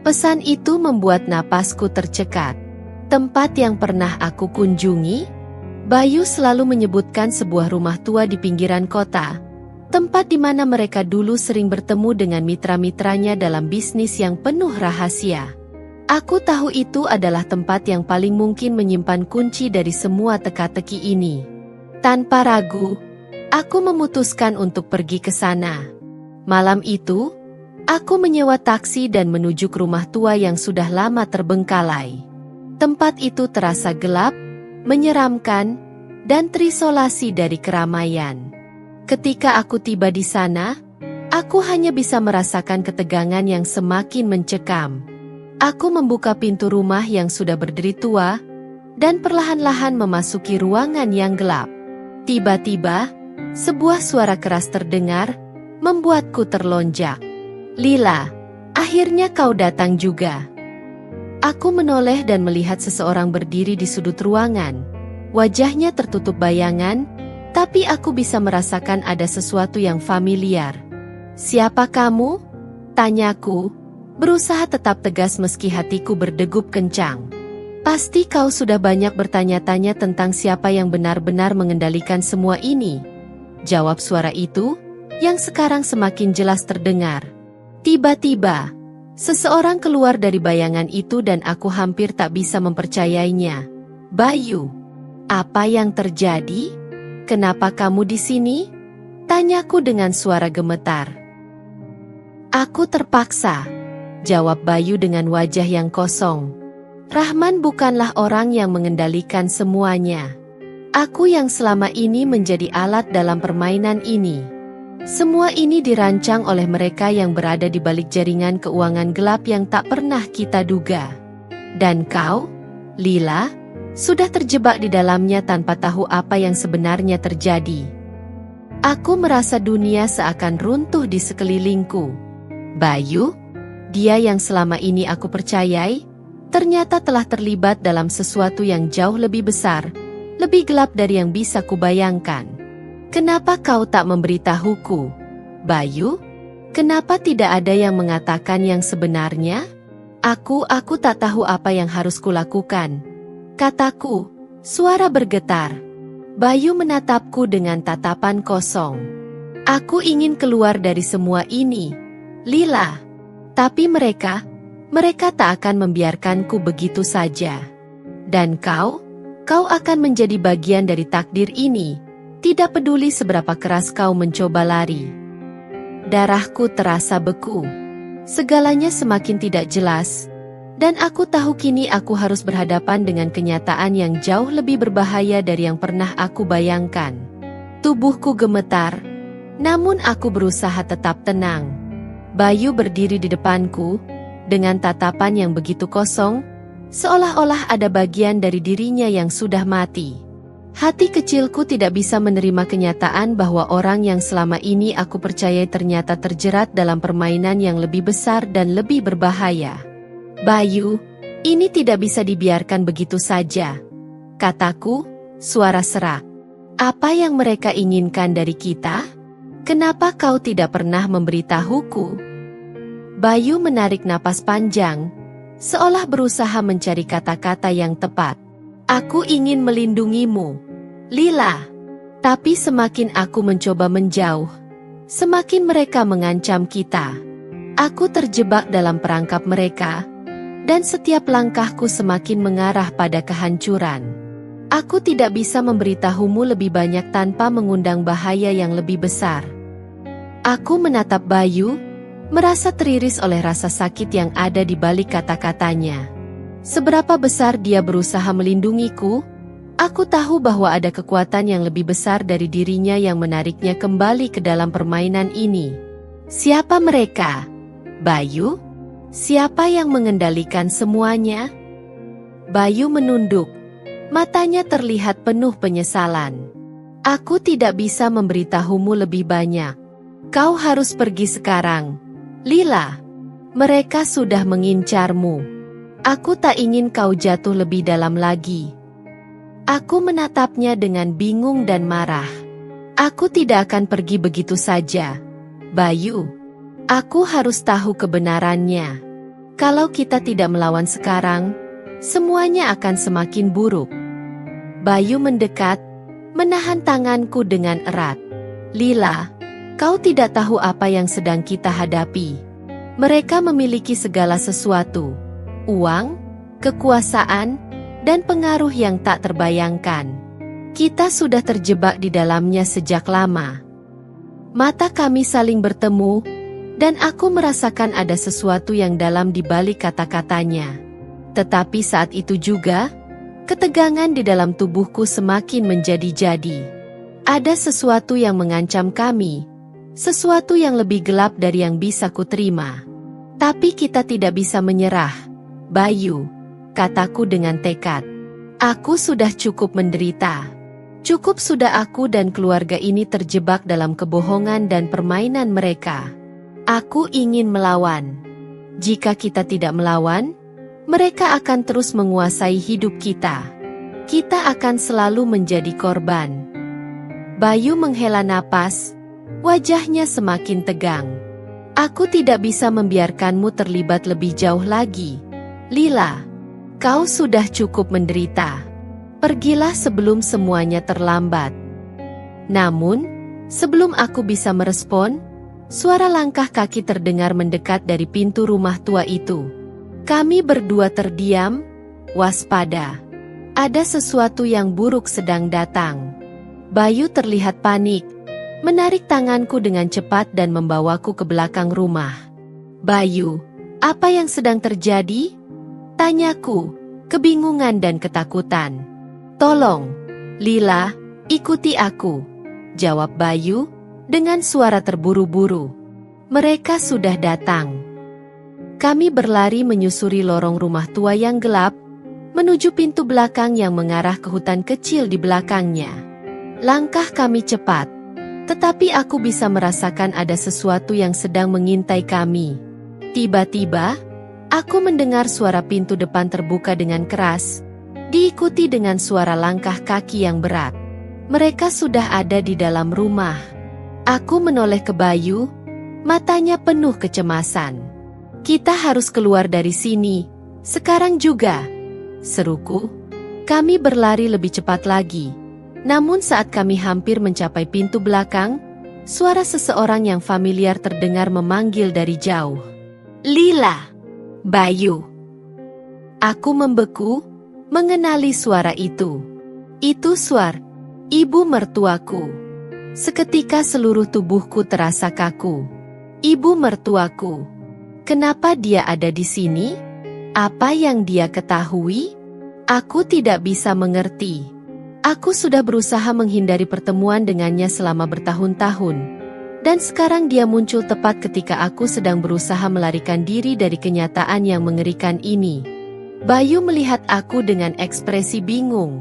Pesan itu membuat napasku tercekat. Tempat yang pernah aku kunjungi? Bayu selalu menyebutkan sebuah rumah tua di pinggiran kota, tempat di mana mereka dulu sering bertemu dengan mitra-mitranya dalam bisnis yang penuh rahasia. Aku tahu itu adalah tempat yang paling mungkin menyimpan kunci dari semua teka-teki ini. Tanpa ragu, aku memutuskan untuk pergi ke sana. Malam itu, aku menyewa taksi dan menuju ke rumah tua yang sudah lama terbengkalai. Tempat itu terasa gelap, menyeramkan, dan terisolasi dari keramaian. Ketika aku tiba di sana, aku hanya bisa merasakan ketegangan yang semakin mencekam. Aku membuka pintu rumah yang sudah berdiri tua, dan perlahan-lahan memasuki ruangan yang gelap. Tiba-tiba, sebuah suara keras terdengar, membuatku terlonjak. "Lila, akhirnya kau datang juga." Aku menoleh dan melihat seseorang berdiri di sudut ruangan. Wajahnya tertutup bayangan, tapi aku bisa merasakan ada sesuatu yang familiar. "Siapa kamu?" tanyaku, berusaha tetap tegas meski hatiku berdegup kencang. "Pasti kau sudah banyak bertanya-tanya tentang siapa yang benar-benar mengendalikan semua ini," jawab suara itu, yang sekarang semakin jelas terdengar. Tiba-tiba, seseorang keluar dari bayangan itu dan aku hampir tak bisa mempercayainya. "Bayu, apa yang terjadi? Kenapa kamu di sini?" tanyaku dengan suara gemetar. "Aku terpaksa," jawab Bayu dengan wajah yang kosong. "Rahman bukanlah orang yang mengendalikan semuanya. Aku yang selama ini menjadi alat dalam permainan ini. Semua ini dirancang oleh mereka yang berada di balik jaringan keuangan gelap yang tak pernah kita duga. Dan kau, Lila, sudah terjebak di dalamnya tanpa tahu apa yang sebenarnya terjadi." Aku merasa dunia seakan runtuh di sekelilingku. Bayu, dia yang selama ini aku percayai, ternyata telah terlibat dalam sesuatu yang jauh lebih besar, lebih gelap dari yang bisa kubayangkan. "Kenapa kau tak memberitahuku, Bayu? Kenapa tidak ada yang mengatakan yang sebenarnya?" Aku tak tahu apa yang harus kulakukan," kataku, suara bergetar. Bayu menatapku dengan tatapan kosong. "Aku ingin keluar dari semua ini, Lila. Tapi mereka tak akan membiarkanku begitu saja. Dan kau akan menjadi bagian dari takdir ini, tidak peduli seberapa keras kau mencoba lari." Darahku terasa beku. Segalanya semakin tidak jelas, dan aku tahu kini aku harus berhadapan dengan kenyataan yang jauh lebih berbahaya dari yang pernah aku bayangkan. Tubuhku gemetar, namun aku berusaha tetap tenang. Bayu berdiri di depanku, dengan tatapan yang begitu kosong, seolah-olah ada bagian dari dirinya yang sudah mati. Hati kecilku tidak bisa menerima kenyataan bahwa orang yang selama ini aku percayai ternyata terjerat dalam permainan yang lebih besar dan lebih berbahaya. "Bayu, ini tidak bisa dibiarkan begitu saja," kataku, suara serak. "Apa yang mereka inginkan dari kita? Kenapa kau tidak pernah memberitahuku?" Bayu menarik napas panjang, seolah berusaha mencari kata-kata yang tepat. "Aku ingin melindungimu, Lila. Tapi semakin aku mencoba menjauh, semakin mereka mengancam kita. Aku terjebak dalam perangkap mereka, dan setiap langkahku semakin mengarah pada kehancuran. Aku tidak bisa memberitahumu lebih banyak tanpa mengundang bahaya yang lebih besar." Aku menatap Bayu, merasa teriris oleh rasa sakit yang ada di balik kata-katanya. Seberapa besar dia berusaha melindungiku, aku tahu bahwa ada kekuatan yang lebih besar dari dirinya yang menariknya kembali ke dalam permainan ini. "Siapa mereka, Bayu? Siapa yang mengendalikan semuanya?" Bayu menunduk. Matanya terlihat penuh penyesalan. Aku tidak bisa memberitahumu lebih banyak. Kau harus pergi sekarang, Lila. Mereka sudah mengincarmu. Aku tak ingin kau jatuh lebih dalam lagi. Aku menatapnya dengan bingung dan marah. Aku tidak akan pergi begitu saja, Bayu. Aku harus tahu kebenarannya. Kalau kita tidak melawan sekarang, semuanya akan semakin buruk. Bayu mendekat, menahan tanganku dengan erat. Lila, kau tidak tahu apa yang sedang kita hadapi. Mereka memiliki segala sesuatu, uang, kekuasaan, dan pengaruh yang tak terbayangkan. Kita sudah terjebak di dalamnya sejak lama. Mata kami saling bertemu, dan aku merasakan ada sesuatu yang dalam di balik kata-katanya. Tetapi saat itu juga, ketegangan di dalam tubuhku semakin menjadi-jadi. Ada sesuatu yang mengancam kami, sesuatu yang lebih gelap dari yang bisa kuterima. Tapi kita tidak bisa menyerah, Bayu, kataku dengan tekad. Aku sudah cukup menderita. Cukup sudah aku dan keluarga ini terjebak dalam kebohongan dan permainan mereka. Aku ingin melawan. Jika kita tidak melawan, mereka akan terus menguasai hidup kita. Kita akan selalu menjadi korban. Bayu menghela napas, wajahnya semakin tegang. Aku tidak bisa membiarkanmu terlibat lebih jauh lagi. Lila, kau sudah cukup menderita. Pergilah sebelum semuanya terlambat. Namun, sebelum aku bisa merespon, suara langkah kaki terdengar mendekat dari pintu rumah tua itu. Kami berdua terdiam, waspada. Ada sesuatu yang buruk sedang datang. Bayu terlihat panik, menarik tanganku dengan cepat dan membawaku ke belakang rumah. Bayu, apa yang sedang terjadi? Tanyaku, kebingungan dan ketakutan. Tolong, Lila, ikuti aku, jawab Bayu dengan suara terburu-buru. Mereka sudah datang. Kami berlari menyusuri lorong rumah tua yang gelap, menuju pintu belakang yang mengarah ke hutan kecil di belakangnya. Langkah kami cepat, tetapi aku bisa merasakan ada sesuatu yang sedang mengintai kami. Tiba-tiba, aku mendengar suara pintu depan terbuka dengan keras, diikuti dengan suara langkah kaki yang berat. Mereka sudah ada di dalam rumah. Aku menoleh ke Bayu, matanya penuh kecemasan. Kita harus keluar dari sini, sekarang juga, seruku. Kami berlari lebih cepat lagi. Namun saat kami hampir mencapai pintu belakang, suara seseorang yang familiar terdengar memanggil dari jauh. Lila, Bayu. Aku membeku, mengenali suara itu. Itu suara ibu mertuaku. Seketika seluruh tubuhku terasa kaku. Ibu mertuaku. Kenapa dia ada di sini? Apa yang dia ketahui? Aku tidak bisa mengerti. Aku sudah berusaha menghindari pertemuan dengannya selama bertahun-tahun. Dan sekarang dia muncul tepat ketika aku sedang berusaha melarikan diri dari kenyataan yang mengerikan ini. Bayu melihat aku dengan ekspresi bingung.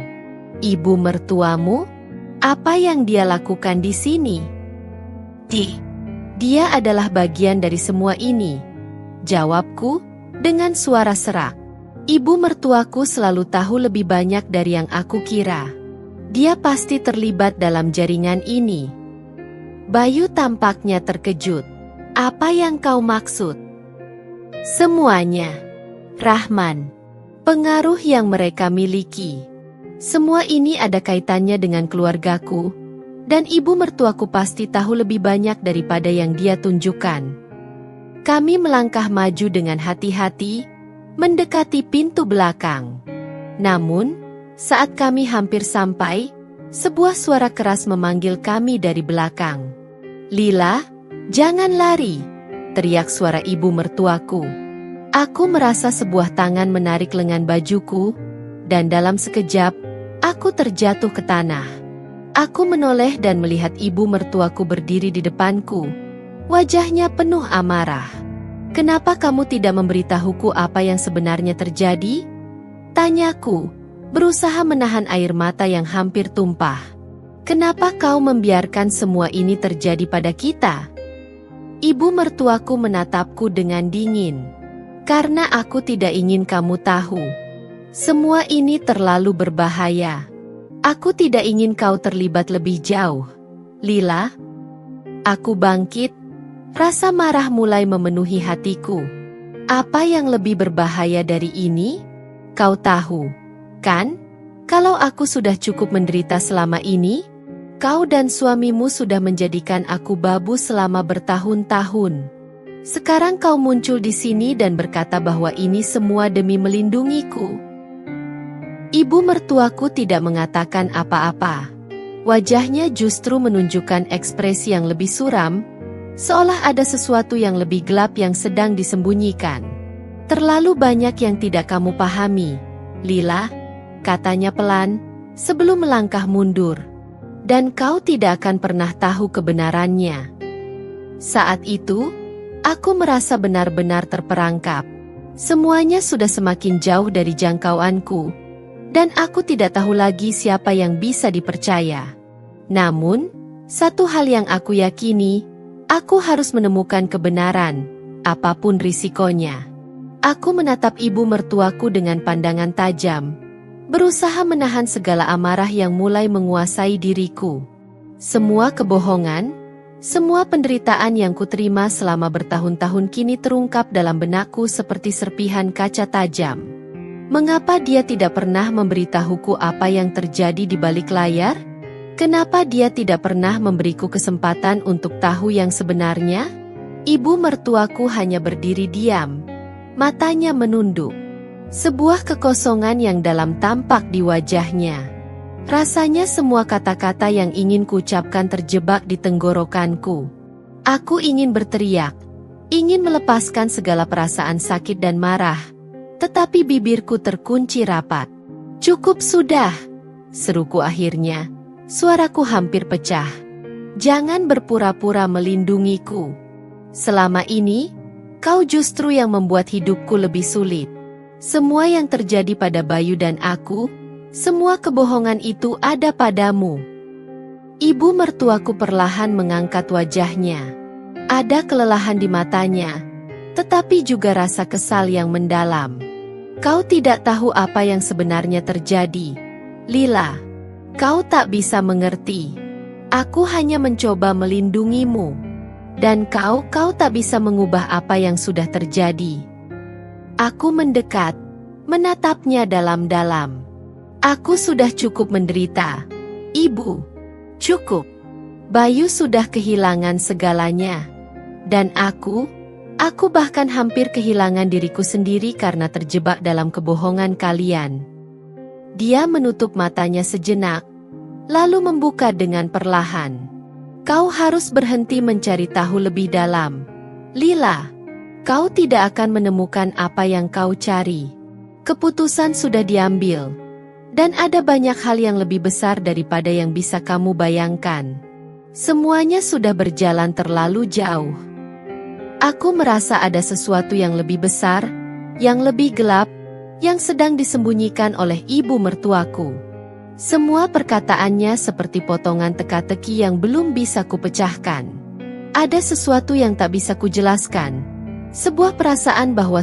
Ibu mertuamu? Apa yang dia lakukan di sini? Dia adalah bagian dari semua ini, jawabku dengan suara serak. Ibu mertuaku selalu tahu lebih banyak dari yang aku kira. Dia pasti terlibat dalam jaringan ini. Bayu tampaknya terkejut. Apa yang kau maksud? Semuanya. Rahman. Pengaruh yang mereka miliki. Semua ini ada kaitannya dengan keluargaku, dan ibu mertuaku pasti tahu lebih banyak daripada yang dia tunjukkan. Kami melangkah maju dengan hati-hati, mendekati pintu belakang. Namun, saat kami hampir sampai, sebuah suara keras memanggil kami dari belakang. Lila, jangan lari, teriak suara ibu mertuaku. Aku merasa sebuah tangan menarik lengan bajuku, dan dalam sekejap, aku terjatuh ke tanah. Aku menoleh dan melihat ibu mertuaku berdiri di depanku. Wajahnya penuh amarah. Kenapa kamu tidak memberitahuku apa yang sebenarnya terjadi? Tanyaku, berusaha menahan air mata yang hampir tumpah. Kenapa kau membiarkan semua ini terjadi pada kita? Ibu mertuaku menatapku dengan dingin. Karena aku tidak ingin kamu tahu. Semua ini terlalu berbahaya. Aku tidak ingin kau terlibat lebih jauh. Lila. Aku bangkit. Rasa marah mulai memenuhi hatiku. Apa yang lebih berbahaya dari ini? Kau tahu, kan? Kalau aku sudah cukup menderita selama ini, kau dan suamimu sudah menjadikan aku babu selama bertahun-tahun. Sekarang kau muncul di sini dan berkata bahwa ini semua demi melindungiku. Ibu mertuaku tidak mengatakan apa-apa. Wajahnya justru menunjukkan ekspresi yang lebih suram, seolah ada sesuatu yang lebih gelap yang sedang disembunyikan. Terlalu banyak yang tidak kamu pahami, Lila, katanya pelan, sebelum melangkah mundur. Dan kau tidak akan pernah tahu kebenarannya. Saat itu, aku merasa benar-benar terperangkap. Semuanya sudah semakin jauh dari jangkauanku, dan aku tidak tahu lagi siapa yang bisa dipercaya. Namun, satu hal yang aku yakini, aku harus menemukan kebenaran, apapun risikonya. Aku menatap ibu mertuaku dengan pandangan tajam, berusaha menahan segala amarah yang mulai menguasai diriku. Semua kebohongan, semua penderitaan yang kuterima selama bertahun-tahun kini terungkap dalam benakku seperti serpihan kaca tajam. Mengapa dia tidak pernah memberitahuku apa yang terjadi di balik layar? Kenapa dia tidak pernah memberiku kesempatan untuk tahu yang sebenarnya? Ibu mertuaku hanya berdiri diam, matanya menunduk. Sebuah kekosongan yang dalam tampak di wajahnya. Rasanya semua kata-kata yang ingin kuucapkan terjebak di tenggorokanku. Aku ingin berteriak, ingin melepaskan segala perasaan sakit dan marah, tetapi bibirku terkunci rapat. Cukup sudah, seruku akhirnya, suaraku hampir pecah. Jangan berpura-pura melindungiku. Selama ini, kau justru yang membuat hidupku lebih sulit. Semua yang terjadi pada Bayu dan aku, semua kebohongan itu ada padamu. Ibu mertuaku perlahan mengangkat wajahnya. Ada kelelahan di matanya, tetapi juga rasa kesal yang mendalam. Kau tidak tahu apa yang sebenarnya terjadi, Lila. Kau tak bisa mengerti. Aku hanya mencoba melindungimu. Dan kau tak bisa mengubah apa yang sudah terjadi. Aku mendekat, menatapnya dalam-dalam. Aku sudah cukup menderita, Ibu. Cukup. Bayu sudah kehilangan segalanya. Dan aku bahkan hampir kehilangan diriku sendiri karena terjebak dalam kebohongan kalian. Dia menutup matanya sejenak, lalu membuka dengan perlahan. Kau harus berhenti mencari tahu lebih dalam, Lila. Kau tidak akan menemukan apa yang kau cari. Keputusan sudah diambil. Dan ada banyak hal yang lebih besar daripada yang bisa kamu bayangkan. Semuanya sudah berjalan terlalu jauh. Aku merasa ada sesuatu yang lebih besar, yang lebih gelap, yang sedang disembunyikan oleh ibu mertuaku. Semua perkataannya seperti potongan teka-teki yang belum bisa kupecahkan. Ada sesuatu yang tak bisa kujelaskan. Sebuah perasaan bahwa